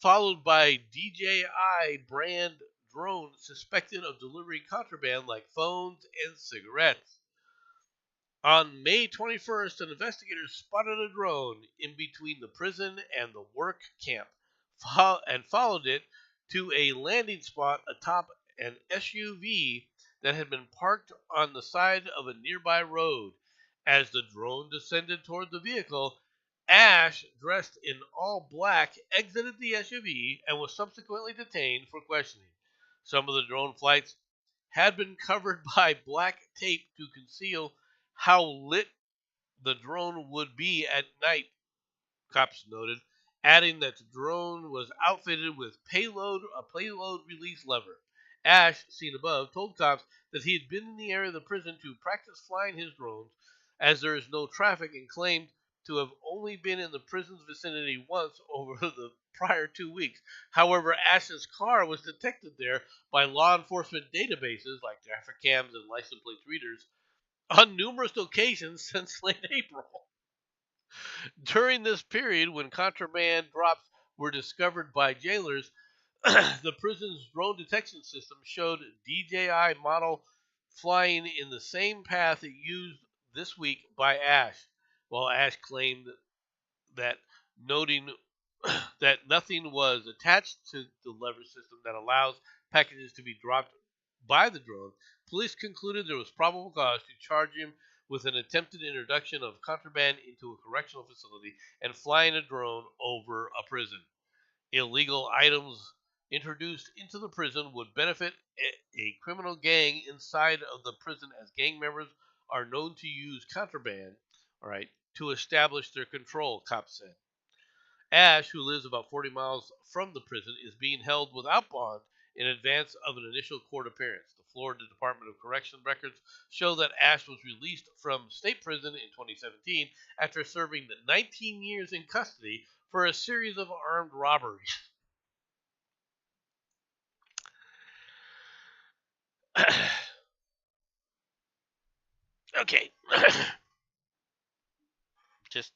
followed by DJI brand drones suspected of delivering contraband like phones and cigarettes. On May 21st, investigators spotted a drone in between the prison and the work camp and followed it to a landing spot atop an SUV that had been parked on the side of a nearby road. As the drone descended toward the vehicle, Ash, dressed in all black, exited the SUV and was subsequently detained for questioning. Some of the drone flights had been covered by black tape to conceal how lit the drone would be at night, cops noted, adding that the drone was outfitted with a payload release lever. Ash, seen above, told cops that he had been in the area of the prison to practice flying his drones, as there is no traffic, and claimed to have only been in the prison's vicinity once over the prior 2 weeks. However, Ash's car was detected there by law enforcement databases like traffic cams and license plate readers on numerous occasions since late April. During this period, when contraband drops were discovered by jailers, the prison's drone detection system showed DJI model flying in the same path it used this week by Ash, while Ash claimed that, noting that nothing was attached to the lever system that allows packages to be dropped by the drone. Police concluded there was probable cause to charge him with an attempted introduction of contraband into a correctional facility and flying a drone over a prison. Illegal items introduced into the prison would benefit a criminal gang inside of the prison, as gang members are known to use contraband, all right, to establish their control, cops said. Ash, who lives about 40 miles from the prison, is being held without bond in advance of an initial court appearance. The Florida Department of Corrections records show that Ash was released from state prison in 2017 after serving 19 years in custody for a series of armed robberies. Okay. Just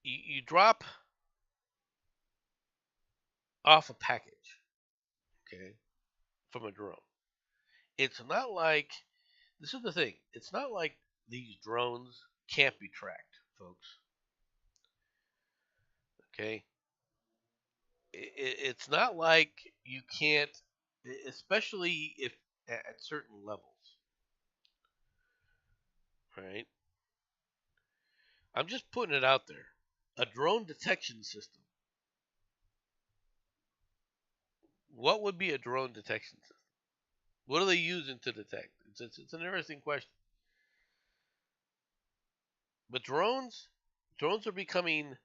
you drop off a package, okay, from a drone. It's not like this is the thing. It's not like these drones can't be tracked, folks. Okay, it's not like you can't, especially if at certain levels, right? I'm just putting it out there. A drone detection system. What would be a drone detection system? What are they using to detect? It's an interesting question. But drones are becoming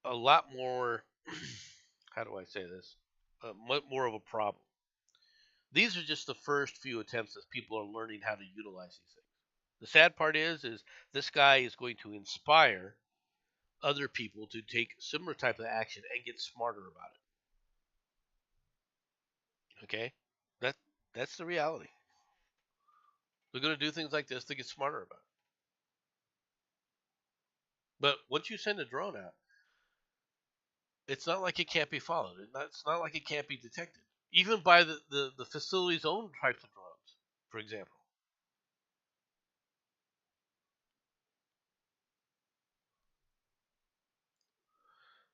a lot more. How do I say this? Much more of a problem. These are just the first few attempts as people are learning how to utilize these things. The sad part is this guy is going to inspire other people to take similar type of action and get smarter about it. Okay, that that's the reality. They're going to do things like this to get smarter about it. But once you send a drone out, it's not like it can't be followed. It's not like it can't be detected, even by the facility's own types of drones, for example.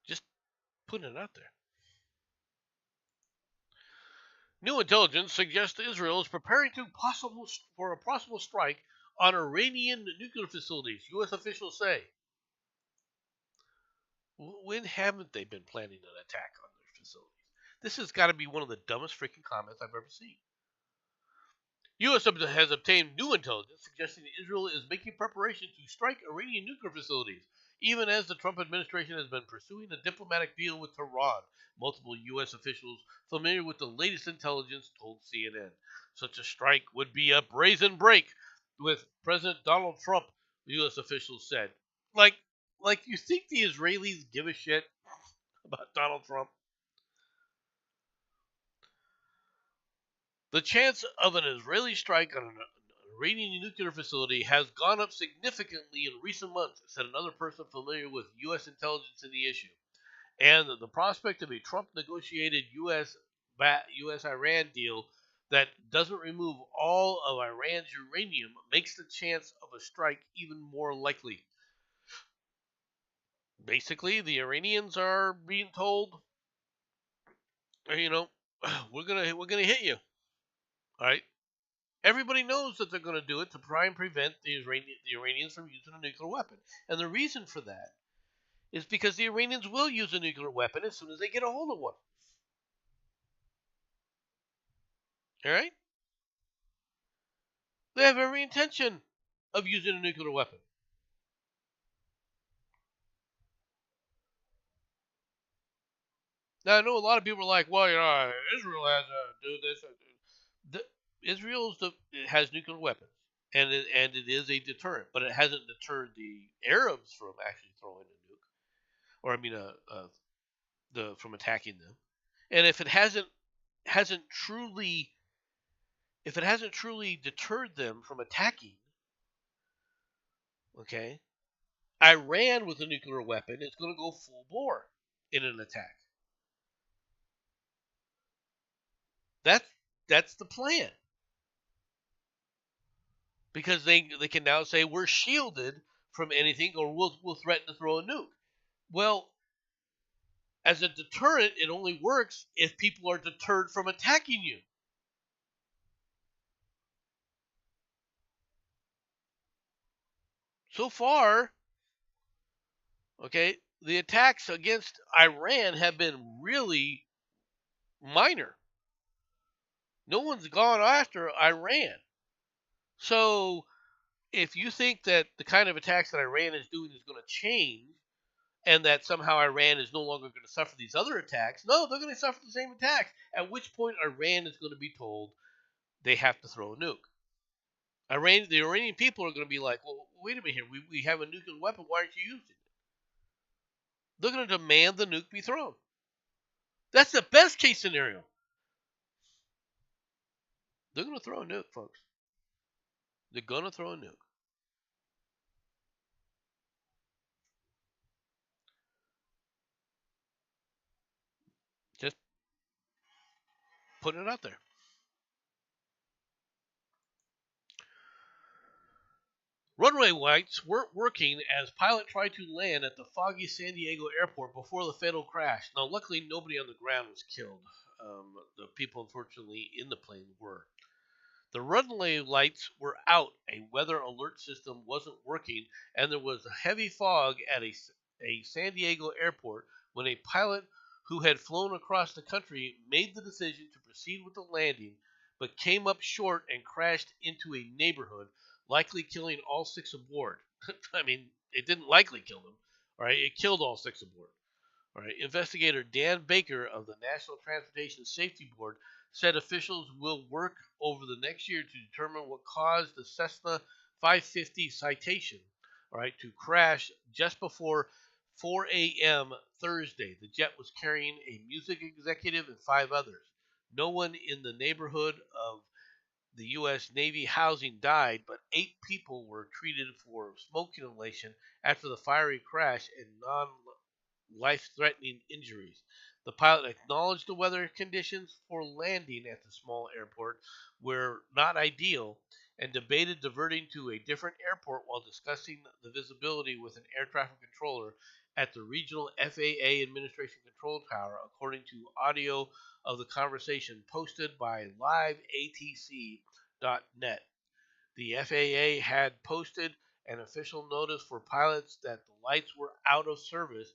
Just putting it out there. New intelligence suggests Israel is preparing for a possible strike on Iranian nuclear facilities, U.S. officials say. When haven't they been planning an attack on their facilities? This has got to be one of the dumbest freaking comments I've ever seen. U.S. has obtained new intelligence suggesting that Israel is making preparations to strike Iranian nuclear facilities, even as the Trump administration has been pursuing a diplomatic deal with Tehran. Multiple U.S. officials familiar with the latest intelligence told CNN. Such a strike would be a brazen break with President Donald Trump, U.S. officials said. Like, like you think the Israelis give a shit about Donald Trump? The chance of an Israeli strike on an Iranian nuclear facility has gone up significantly in recent months, said another person familiar with U.S. intelligence in the issue. And the prospect of a Trump negotiated U.S. Iran deal that doesn't remove all of Iran's uranium makes the chance of a strike even more likely. Basically, the Iranians are being told, you know, we're gonna hit you. All right, everybody knows that they're going to do it to try and prevent the Iranians from using a nuclear weapon. And the reason for that is because the Iranians will use a nuclear weapon as soon as they get a hold of one. All right? They have every intention of using a nuclear weapon. Now, I know a lot of people are like, well, Israel has to do this. Israel has nuclear weapons, and it is a deterrent, but it hasn't deterred the Arabs from actually throwing a nuke, or I mean, from attacking them. And hasn't truly if it hasn't truly deterred them from attacking, okay, Iran with a nuclear weapon is going to go full bore in an attack. That's that's the plan because they can now say we're shielded from anything, or we'll threaten to throw a nuke. Well, as a deterrent, it only works if people are deterred from attacking you. So far, okay, the attacks against Iran have been really minor. No one's gone after Iran. So if you think that the kind of attacks that Iran is doing is going to change and that somehow Iran is no longer going to suffer these other attacks, no, they're going to suffer the same attacks. At which point Iran is going to be told they have to throw a nuke. The Iranian people are going to be like, well, wait a minute here. We have a nuclear weapon. Why aren't you using it? They're going to demand the nuke be thrown. That's the best case scenario. They're going to throw a nuke, folks. They're going to throw a nuke. Just putting it out there. Runway lights weren't working as pilot tried to land at the foggy San Diego airport before the fatal crash. Now, luckily, nobody on the ground was killed. The people, unfortunately, in the plane were. The runway lights were out, a weather alert system wasn't working, and there was a heavy fog at a San Diego airport when a pilot who had flown across the country made the decision to proceed with the landing, but came up short and crashed into a neighborhood, likely killing all six aboard. I mean, it didn't likely kill them, all right? It killed all six aboard. All right. Investigator Dan Baker of the National Transportation Safety Board said officials will work over the next year to determine what caused the Cessna 550 citation, all right, to crash just before 4 a.m. Thursday. The jet was carrying a music executive and five others. No one in the neighborhood of the U.S. Navy housing died, but 8 people were treated for smoke inhalation after the fiery crash and non life threatening injuries. The pilot acknowledged the weather conditions for landing at the small airport were not ideal and debated diverting to a different airport while discussing the visibility with an air traffic controller at the regional FAA Administration Control Tower, according to audio of the conversation posted by liveatc.net. The FAA had posted an official notice for pilots that the lights were out of service,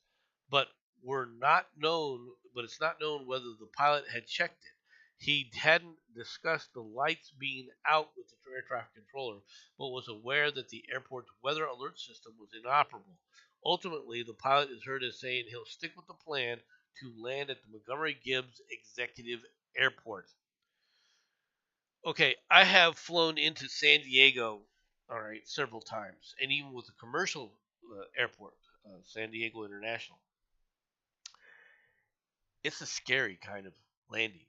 but were not known. But it's not known whether the pilot had checked it. He hadn't discussed the lights being out with the air traffic controller, but was aware that the airport's weather alert system was inoperable. Ultimately, the pilot is heard as saying he'll stick with the plan to land at the Montgomery Gibbs Executive Airport. Okay, I have flown into San Diego, all right, several times, and even with a commercial airport, San Diego International, it's a scary kind of landing,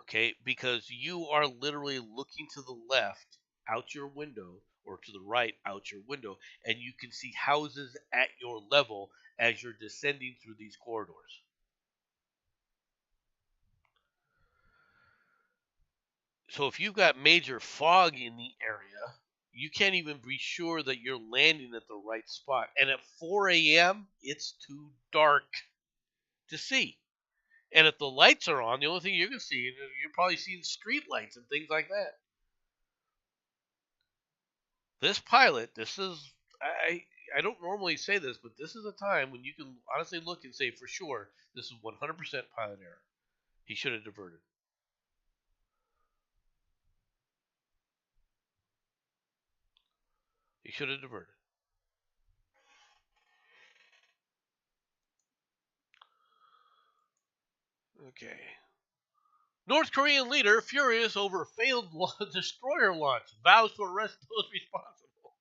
okay, because you are literally looking to the left out your window or to the right out your window, and you can see houses at your level as you're descending through these corridors. So if you've got major fog in the area, you can't even be sure that you're landing at the right spot. And at 4 a.m., it's too dark to see. And if the lights are on, the only thing you can see is you're probably seeing street lights and things like that. This pilot, this is I don't normally say this, but this is a time when you can honestly look and say for sure this is 100% pilot error. He should have diverted. He should have diverted. Okay. North Korean leader furious over failed destroyer launch, vows to arrest those responsible.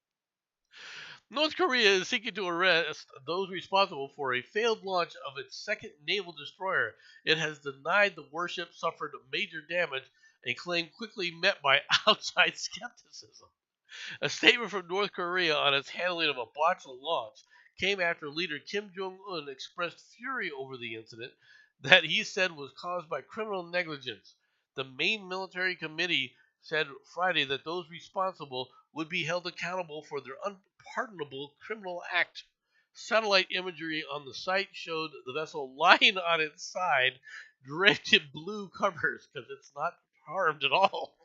North Korea is seeking to arrest those responsible for a failed launch of its second naval destroyer. It has denied the warship suffered major damage, a claim quickly met by outside skepticism. A statement from North Korea on its handling of a botched launch came after leader Kim Jong un expressed fury over the incident that he said was caused by criminal negligence. The main military committee said Friday that those responsible would be held accountable for their unpardonable criminal act. Satellite imagery on the site showed the vessel lying on its side, draped in blue covers, because it's not harmed at all,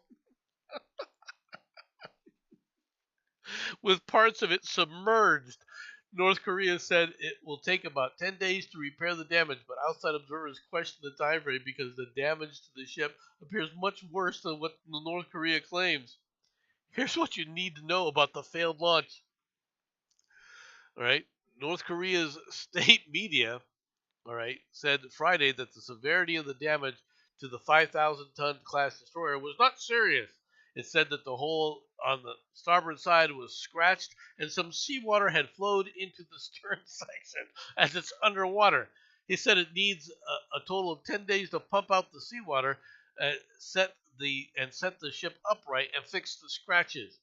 with parts of it submerged. North Korea said it will take about 10 days to repair the damage, but outside observers question the time frame because the damage to the ship appears much worse than what North Korea claims. Here's what you need to know about the failed launch. All right. North Korea's state media, all right, said Friday that the severity of the damage to the 5,000-ton class destroyer was not serious. It said that the hole on the starboard side was scratched and some seawater had flowed into the stern section as it's underwater. He said it needs a total of 10 days to pump out the seawater, set set the ship upright and fix the scratches.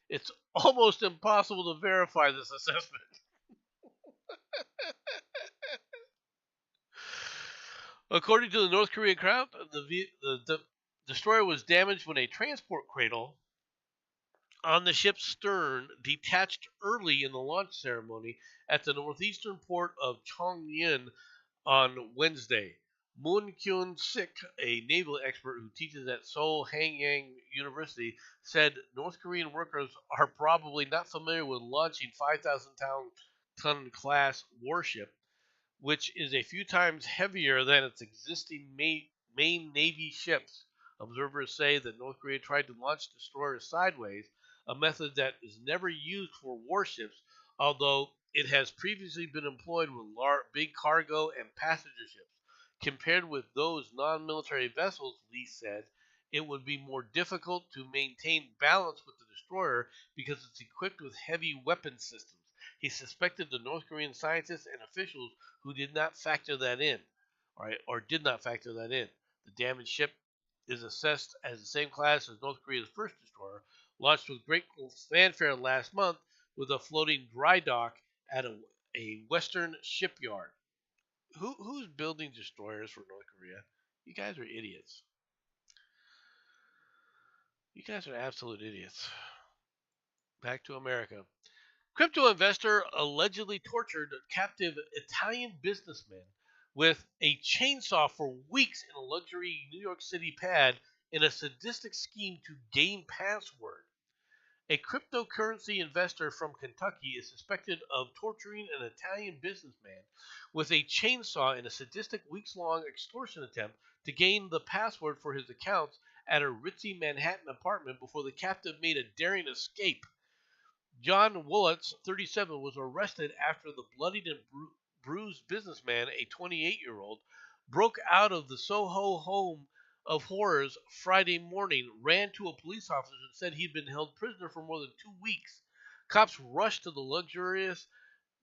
It's almost impossible to verify this assessment. According to the North Korean crowd, the destroyer was damaged when a transport cradle on the ship's stern detached early in the launch ceremony at the northeastern port of Chongyun on Wednesday. Moon Kyun Sik, a naval expert who teaches at Seoul Hanyang University, said North Korean workers are probably not familiar with launching 5,000-ton class warship, which is a few times heavier than its existing main Navy ships. Observers say that North Korea tried to launch destroyers sideways, a method that is never used for warships, although it has previously been employed with big cargo and passenger ships. Compared with those non military vessels, Lee said, it would be more difficult to maintain balance with the destroyer because it's equipped with heavy weapon systems. He suspected the North Korean scientists and officials who did not factor that in, right, or did not factor that in. The damaged ship is assessed as the same class as North Korea's first destroyer, launched with great fanfare last month with a floating dry dock at a western shipyard. Who's building destroyers for North Korea? You guys are idiots. You guys are absolute idiots. Back to America. Crypto investor allegedly tortured captive Italian businessman with a chainsaw for weeks in a luxury New York City pad in a sadistic scheme to gain password. A cryptocurrency investor from Kentucky is suspected of torturing an Italian businessman with a chainsaw in a sadistic weeks-long extortion attempt to gain the password for his accounts at a ritzy Manhattan apartment before the captive made a daring escape. John Wolitz, 37, was arrested after the bloodied and bruised businessman, a 28-year-old, broke out of the Soho home of horrors Friday morning, ran to a police officer, and said he'd been held prisoner for more than 2 weeks. Cops rushed to the luxurious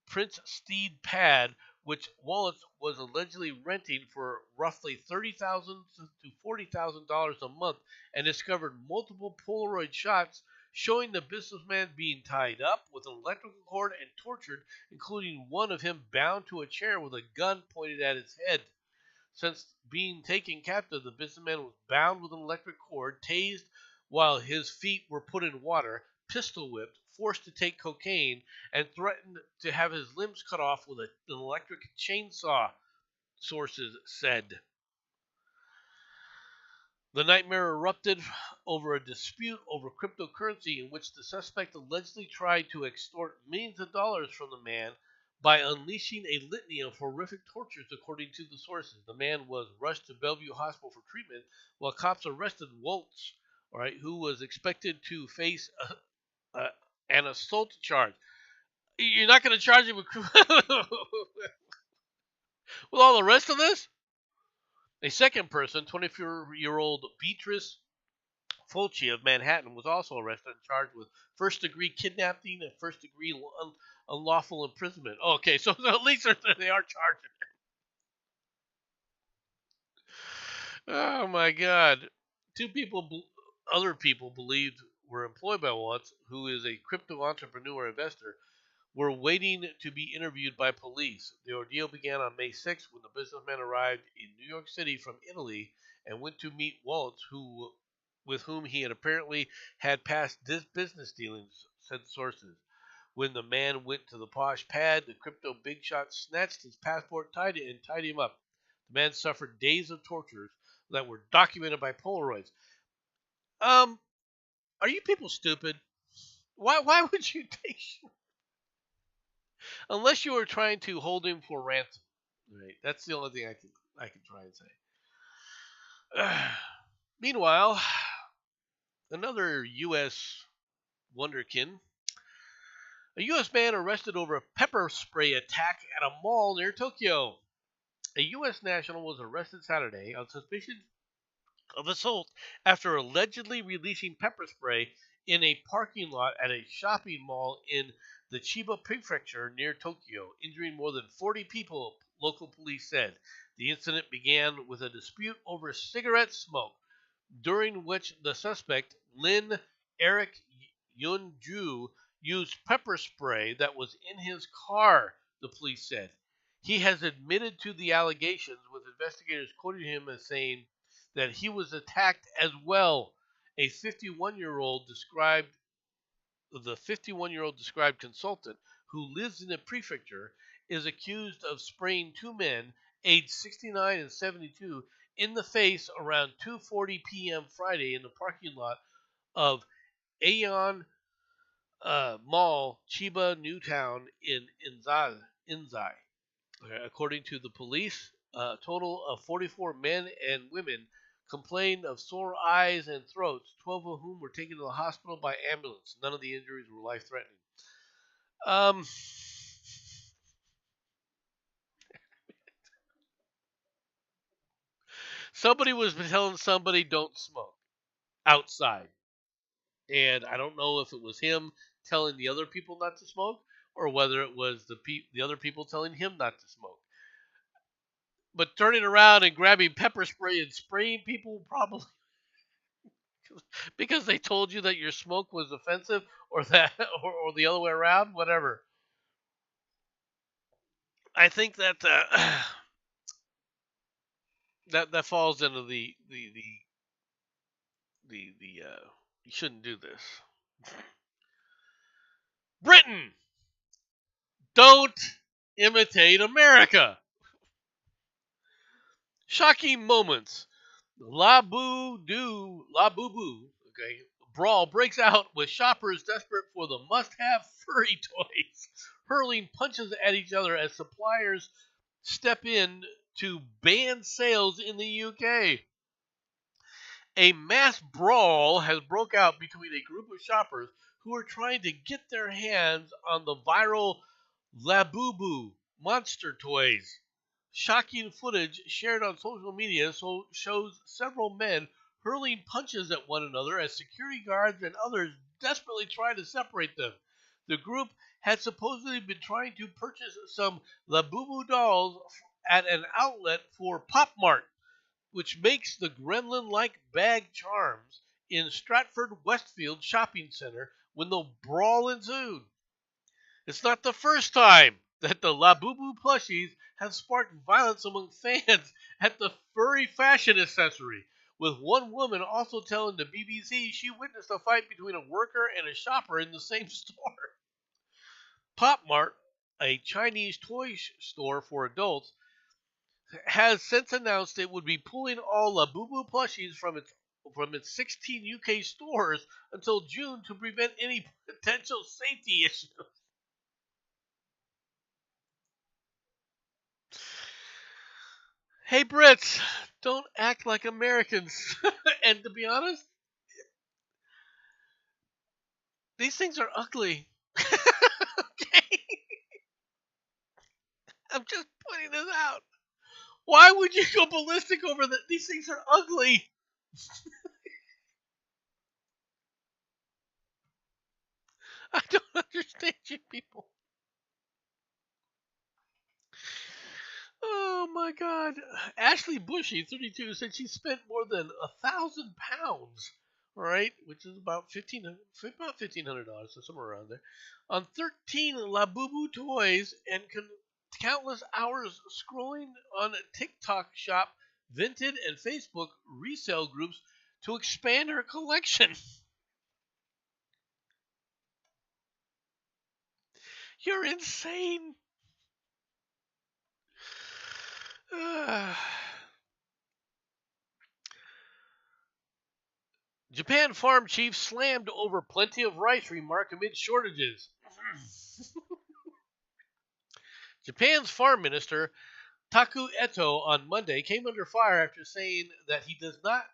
Prince Steed pad, which Wallace was allegedly renting for roughly $30,000 to $40,000 a month, and discovered multiple Polaroid shots showing the businessman being tied up with an electrical cord and tortured, including one of him bound to a chair with a gun pointed at his head. Since being taken captive, the businessman was bound with an electric cord, tased while his feet were put in water, pistol whipped, forced to take cocaine, and threatened to have his limbs cut off with an electric chainsaw, sources said. The nightmare erupted over a dispute over cryptocurrency in which the suspect allegedly tried to extort millions of dollars from the man by unleashing a litany of horrific tortures, according to the sources. The man was rushed to Bellevue Hospital for treatment, while cops arrested Waltz, all right, who was expected to face an assault charge. You're not going to charge him with with all the rest of this? A second person, 24-year-old Beatrice Fulci of Manhattan, was also arrested and charged with first-degree kidnapping and first-degree unlawful imprisonment. Okay, so at least they are charging. Oh my God! Other people believed were employed by Watts, who is a crypto entrepreneur investor, were waiting to be interviewed by police. The ordeal began on May 6th when the businessman arrived in New York City from Italy and went to meet Waltz, with whom he had apparently had past business dealings, said sources. When the man went to the posh pad, the crypto big shot snatched his passport, tied him up. The man suffered days of tortures that were documented by Polaroids. Are you people stupid? Why would you take unless you were trying to hold him for ransom? Right, that's the only thing I can try and say. Meanwhile, another U.S. wonderkin. A U.S. man arrested over a pepper spray attack at a mall near Tokyo. A U.S. national was arrested Saturday on suspicion of assault after allegedly releasing pepper spray in a parking lot at a shopping mall in the Chiba prefecture near Tokyo, injuring more than 40 people, local police said. The incident began with a dispute over cigarette smoke during which the suspect, Lin Eric Yunju, used pepper spray that was in his car, the police said. He has admitted to the allegations, with investigators quoting him as saying that he was attacked as well. A 51-year-old described the 51-year-old described consultant who lives in the prefecture is accused of spraying two men aged 69 and 72 in the face around 2:40 p.m. Friday in the parking lot of Aeon Mall, Chiba Newtown in Inzai. According to the police, a total of 44 men and women complained of sore eyes and throats, 12 of whom were taken to the hospital by ambulance. None of the injuries were life threatening. Um, Somebody was telling somebody don't smoke outside. And I don't know if it was him telling the other people not to smoke or whether it was the other people telling him not to smoke. But turning around and grabbing pepper spray and spraying people probably because they told you that your smoke was offensive or that or the other way around, whatever. I think that that falls into the you shouldn't do this. Britain, don't imitate America. Shocking moments. La Boo Boo, okay, brawl breaks out with shoppers desperate for the must-have furry toys, hurling punches at each other as suppliers step in to ban sales in the UK. A mass brawl has broke out between a group of shoppers who are trying to get their hands on the viral Labubu monster toys. Shocking footage shared on social media shows several men hurling punches at one another as security guards and others desperately try to separate them. The group had supposedly been trying to purchase some Labubu dolls at an outlet for Pop Mart, which makes the gremlin-like bag charms in Stratford Westfield shopping center when the brawl ensued. It's not the first time that the Labubu plushies have sparked violence among fans at the furry fashion accessory, with one woman also telling the BBC she witnessed a fight between a worker and a shopper in the same store. Pop Mart, a Chinese toy store for adults, has since announced it would be pulling all Labubu plushies from its 16 UK stores until June to prevent any potential safety issues. Hey Brits, don't act like Americans. And to be honest, these things are ugly. Okay, I'm just pointing this out. Why would you go ballistic over that? These things are ugly. I don't understand you people. Oh my God. Ashley Bushy, 32, said she spent more than £1,000, right, which is about $1,500, so somewhere around there, on 13 Labubu toys and countless hours scrolling on TikTok Shop, Vinted, and Facebook resale groups to expand her collection. You're insane. Japan farm chief slammed over plenty of rice remark amid shortages. Japan's farm minister Taku Eto on Monday came under fire after saying that he does not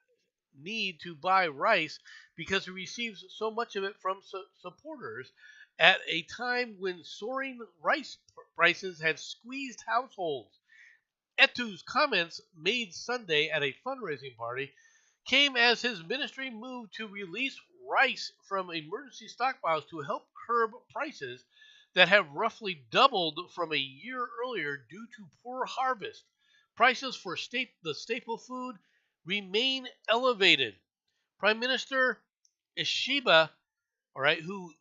need to buy rice because he receives so much of it from supporters at a time when soaring rice prices have squeezed households. Eto's comments, made Sunday at a fundraising party, came as his ministry moved to release rice from emergency stockpiles to help curb prices that have roughly doubled from a year earlier due to poor harvest. Prices for the staple food remain elevated. Prime Minister Ishiba, all right, who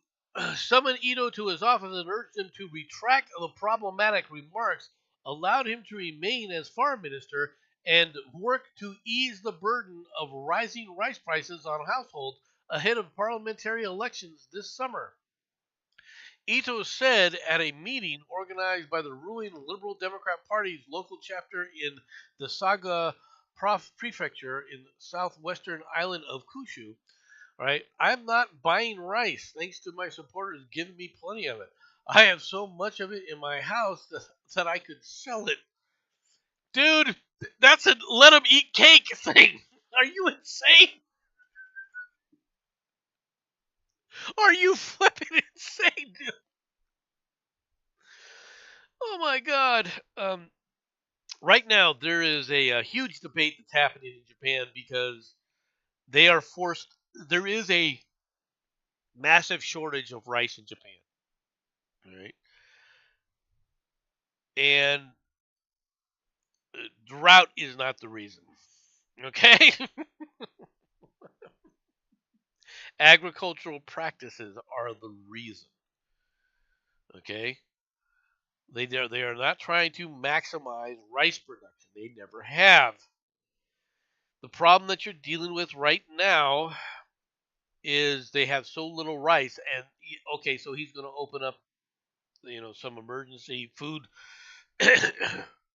summoned Ito to his office and urged him to retract the problematic remarks, allowed him to remain as foreign minister and work to ease the burden of rising rice prices on households ahead of parliamentary elections this summer. Ito said at a meeting organized by the ruling Liberal Democrat Party's local chapter in the Saga Prefecture in the southwestern island of Kyushu, right? I'm not buying rice thanks to my supporters giving me plenty of it. I have so much of it in my house that I could sell it. Dude, that's a let them eat cake thing. Are you insane? Are you flipping insane, dude? Oh my god. Right now, there is a huge debate that's happening in Japan because they are forced. There is a massive shortage of rice in Japan, right? And drought is not the reason. Okay, agricultural practices are the reason. Okay, they are not trying to maximize rice production. They never have. The problem that you're dealing with right now is they have so little rice, and okay, so he's going to open up, some emergency food,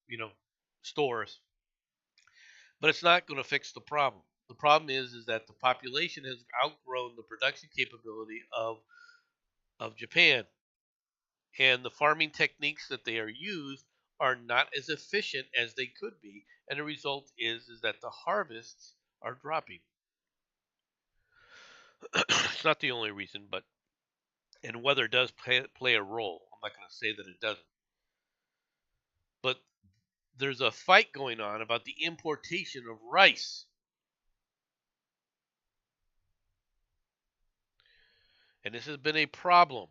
you know, stores, but it's not going to fix the problem. The problem is that the population has outgrown the production capability of Japan, and the farming techniques that they are used are not as efficient as they could be, and the result is that the harvests are dropping. It's not the only reason, but and weather does play a role. I'm not going to say that it doesn't, but there's a fight going on about the importation of rice. And this has been a problem.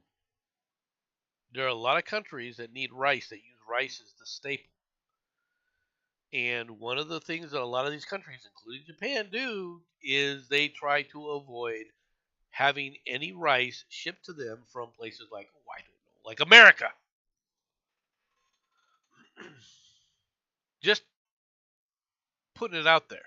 There are a lot of countries that need rice, that use rice as the staple. And one of the things that a lot of these countries, including Japan, do is they try to avoid having any rice shipped to them from places like, oh, I don't know, like America. Just putting it out there.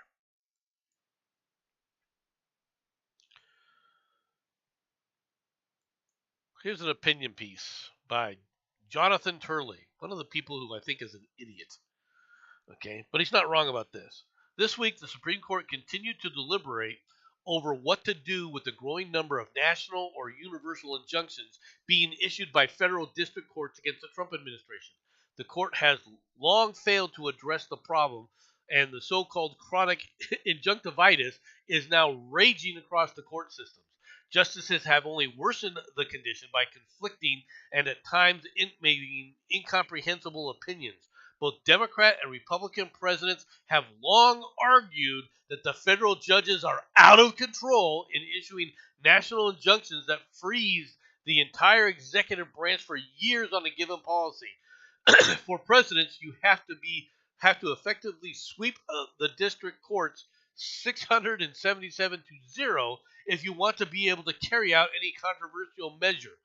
Here's an opinion piece by Jonathan Turley, one of the people who I think is an idiot. Okay, but he's not wrong about this. This week, the Supreme Court continued to deliberate over what to do with the growing number of national or universal injunctions being issued by federal district courts against the Trump administration. The court has long failed to address the problem, and the so called chronic injunctivitis is now raging across the court systems. Justices have only worsened the condition by conflicting and at times making incomprehensible opinions. Both Democrat and Republican presidents have long argued that the federal judges are out of control in issuing national injunctions that freeze the entire executive branch for years on a given policy. For presidents, you have to effectively sweep the district courts 677 to 0 if you want to be able to carry out any controversial measure.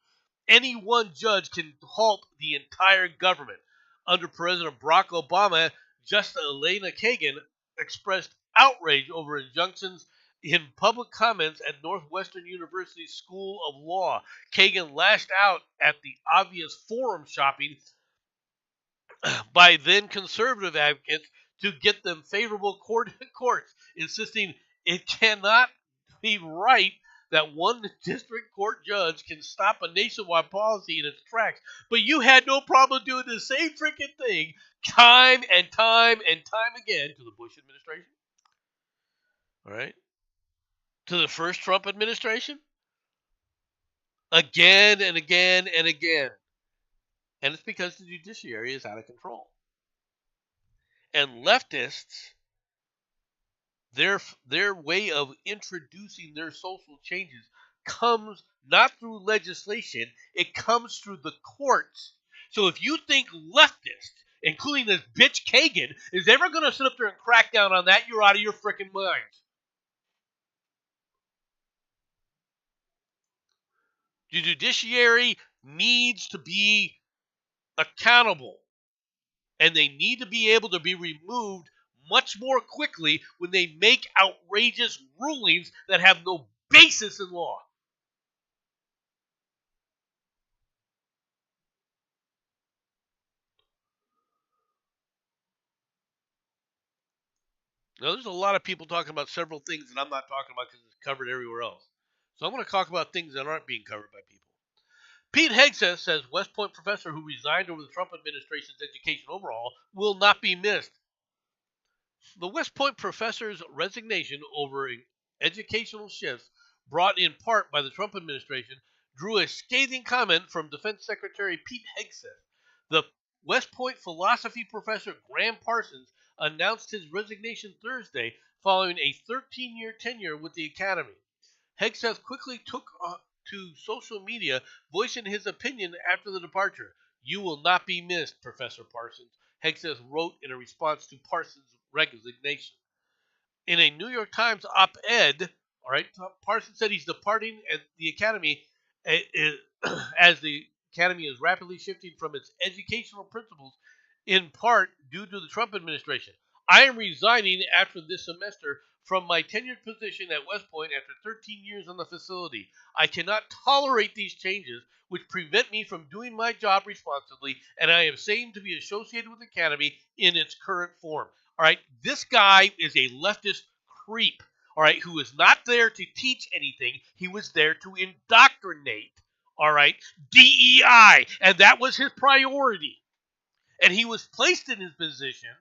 Any one judge can halt the entire government. Under President Barack Obama, Justice Elena Kagan expressed outrage over injunctions in public comments at Northwestern University School of Law. Kagan lashed out at the obvious forum shopping by then conservative advocates to get them favorable courts, insisting it cannot be right that one district court judge can stop a nationwide policy in its tracks. But you had no problem doing the same freaking thing time and time and time again to the Bush administration. All right? To the first Trump administration. Again and again and again. And it's because the judiciary is out of control. And leftists, their way of introducing their social changes comes not through legislation, it comes through the courts. So if you think leftists, including this bitch Kagan, is ever going to sit up there and crack down on that, you're out of your freaking mind. The judiciary needs to be accountable, and they need to be able to be removed much more quickly when they make outrageous rulings that have no basis in law. Now, there's a lot of people talking about several things that I'm not talking about because it's covered everywhere else. So I'm going to talk about things that aren't being covered by people. Pete Hegseth says West Point professor who resigned over the Trump administration's education overhaul will not be missed. The West Point professor's resignation over educational shifts, brought in part by the Trump administration, drew a scathing comment from Defense Secretary Pete Hegseth. The West Point philosophy professor Graham Parsons announced his resignation Thursday following a 13-year tenure with the academy. Hegseth quickly took to social media, voicing his opinion after the departure. "You will not be missed, Professor Parsons," Hegseth wrote in a response to Parsons' resignation. In a New York Times op-ed, all right, Parsons said he's departing at the academy as the academy is rapidly shifting from its educational principles, in part due to the Trump administration. "I am resigning after this semester from my tenured position at West Point after 13 years on the facility. I cannot tolerate these changes, which prevent me from doing my job responsibly, and I am ashamed to be associated with the Academy in its current form." All right, this guy is a leftist creep, all right, who is not there to teach anything. He was there to indoctrinate, all right, DEI, and that was his priority. And he was placed in his position,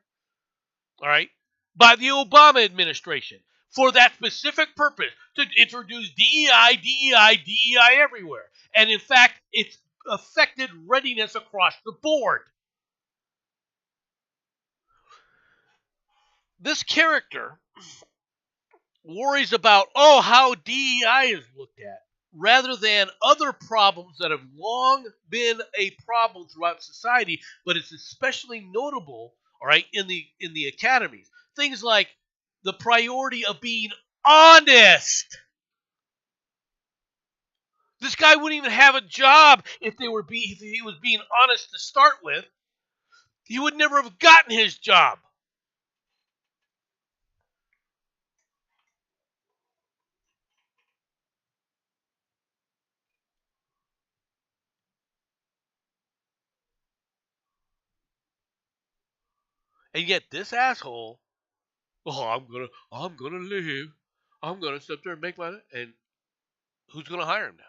all right, by the Obama administration for that specific purpose, to introduce DEI, DEI, DEI everywhere. And in fact, it's affected readiness across the board. This character worries about, how DEI is looked at, rather than other problems that have long been a problem throughout society, but it's especially notable, all right, in the academies. Things like the priority of being honest. This guy wouldn't even have a job if he was being honest to start with. He would never have gotten his job. And yet this asshole, I'm gonna live. I'm gonna sit there and make my, and who's gonna hire him now?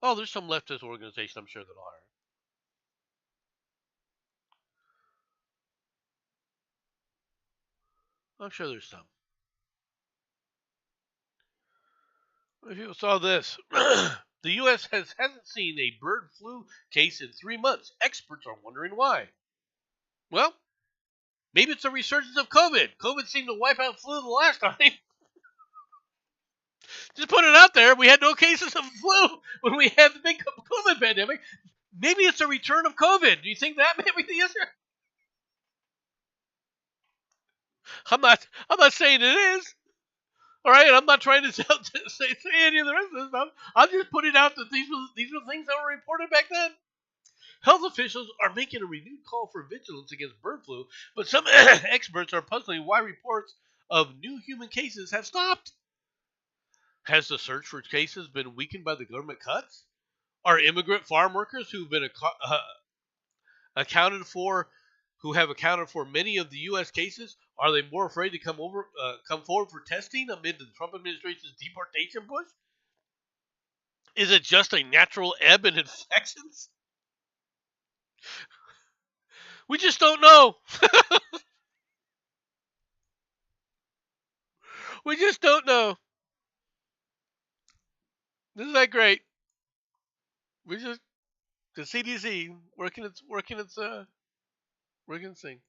Oh, there's some leftist organization I'm sure that'll hire him. I'm sure there's some. If you saw this, the U.S. hasn't seen a bird flu case in 3 months. Experts are wondering why. Well, maybe it's a resurgence of COVID. COVID seemed to wipe out flu the last time. Just put it out there. We had no cases of flu when we had the big COVID pandemic. Maybe it's a return of COVID. Do you think that may be the answer? I'm not saying it is. All right, and I'm not trying to say any of the rest of this stuff. I'm just putting out that these were things that were reported back then. Health officials are making a renewed call for vigilance against bird flu, but some experts are puzzling why reports of new human cases have stopped. Has the search for cases been weakened by the government cuts? Are immigrant farm workers accounted for, who have accounted for many of the U.S. cases, are they more afraid to come forward for testing amid the Trump administration's deportation push? Is it just a natural ebb in infections? We just don't know. We just don't know. Isn't that great? We just the CDC working its thing.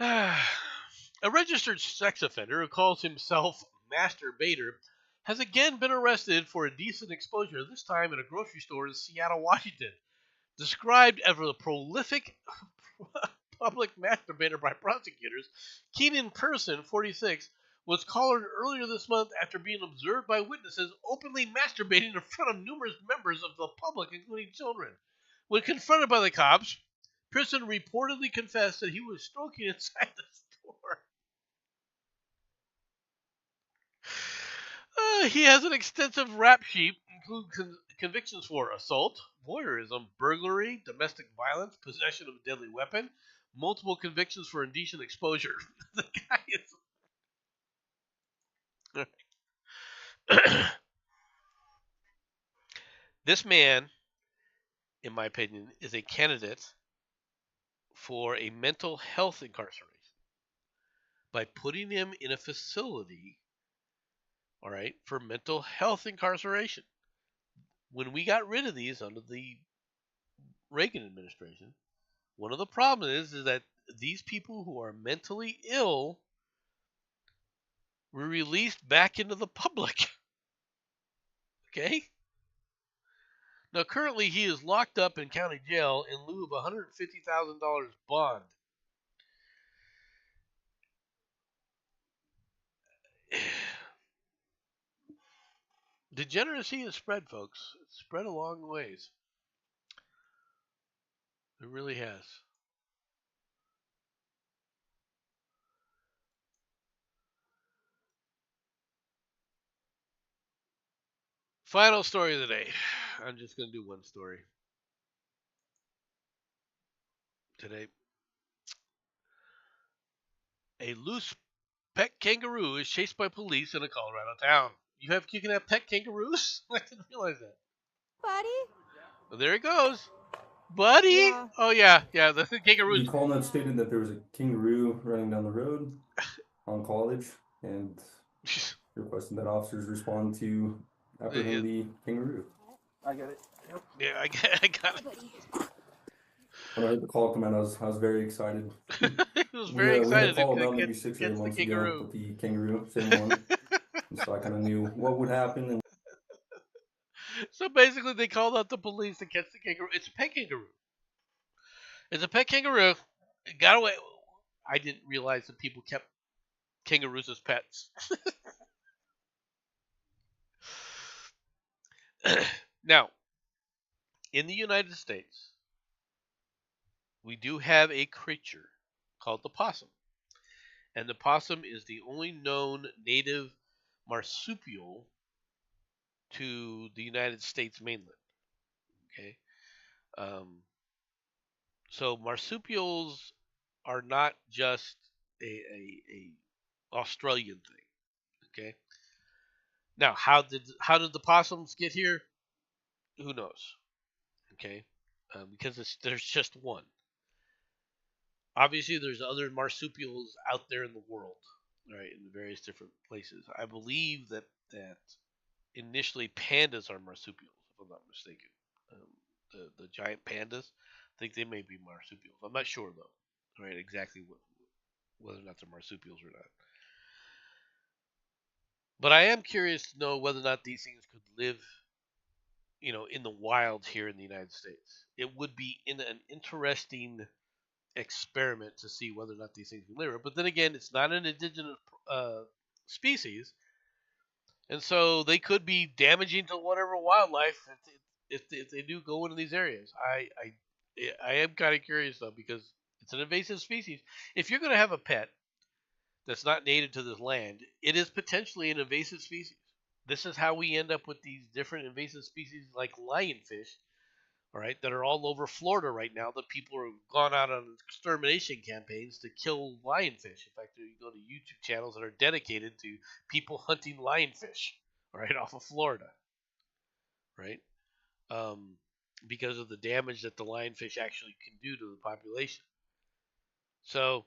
A registered sex offender who calls himself Masturbator has again been arrested for indecent exposure, this time in a grocery store in Seattle, Washington. Described as a prolific public masturbator by prosecutors, Keenan Person, 46, was collared earlier this month after being observed by witnesses openly masturbating in front of numerous members of the public, including children. When confronted by the cops, Pearson reportedly confessed that he was stroking inside the store. He has an extensive rap sheet, including convictions for assault, voyeurism, burglary, domestic violence, possession of a deadly weapon, multiple convictions for indecent exposure. The guy is. This man, in my opinion, is a candidate for a mental health incarceration by putting him in a facility, all right, for mental health incarceration. When we got rid of these under the Reagan administration, one of the problems is that these people who are mentally ill were released back into the public. Okay? Now, currently, he is locked up in county jail in lieu of $150,000 bond. Degeneracy has spread, folks. It's spread a long ways. It really has. Final story of the day. I'm just going to do one story today. A loose pet kangaroo is chased by police in a Colorado town. You can have pet kangaroos? I didn't realize that. Buddy? Well, there it goes. Buddy? Yeah. Oh, yeah. The kangaroos. The call note stated that there was a kangaroo running down the road on College and requesting that officers respond to apprehend the kangaroo. I get it. Yep. Yeah, I got it. When I heard the call come out, I was very excited. He was very excited We had a call to about get maybe 6 or 8 the months ago kangaroo. with the kangaroo, same one. And so I kind of knew what would happen. And So basically, they called out the police to catch the kangaroo. It's a pet kangaroo. It's a pet kangaroo. It got away. I didn't realize that people kept kangaroos as pets. Now, in the United States, we do have a creature called the possum. And the possum is the only known native marsupial to the United States mainland. Okay? So marsupials are not just a Australian thing. Okay? Now, how did the possums get here? Who knows? Okay? Because there's just one. Obviously, there's other marsupials out there in the world, right, in various different places. I believe that initially pandas are marsupials, if I'm not mistaken. The giant pandas, I think they may be marsupials. I'm not sure though, right, exactly whether or not they're marsupials or not. But I am curious to know whether or not these things could live, in the wild here in the United States. It would be an interesting experiment to see whether or not these things can live. But then again, it's not an indigenous species, and so they could be damaging to whatever wildlife if they do go into these areas. I am kind of curious though, because it's an invasive species. If you're going to have a pet that's not native to this land, it is potentially an invasive species. This is how we end up with these different invasive species like lionfish, all right, that are all over Florida right now. That people have gone out on extermination campaigns to kill lionfish. In fact, you go to YouTube channels that are dedicated to people hunting lionfish, right, off of Florida, right, because of the damage that the lionfish actually can do to the population. So,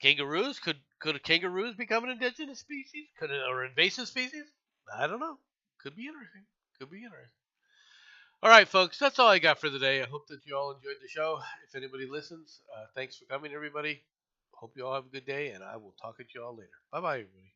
kangaroos, could kangaroos become an indigenous species? Or invasive species? I don't know. Could be interesting. All right, folks, that's all I got for today. I hope that you all enjoyed the show. If anybody listens, thanks for coming, everybody. Hope you all have a good day, and I will talk at you all later. Bye-bye, everybody.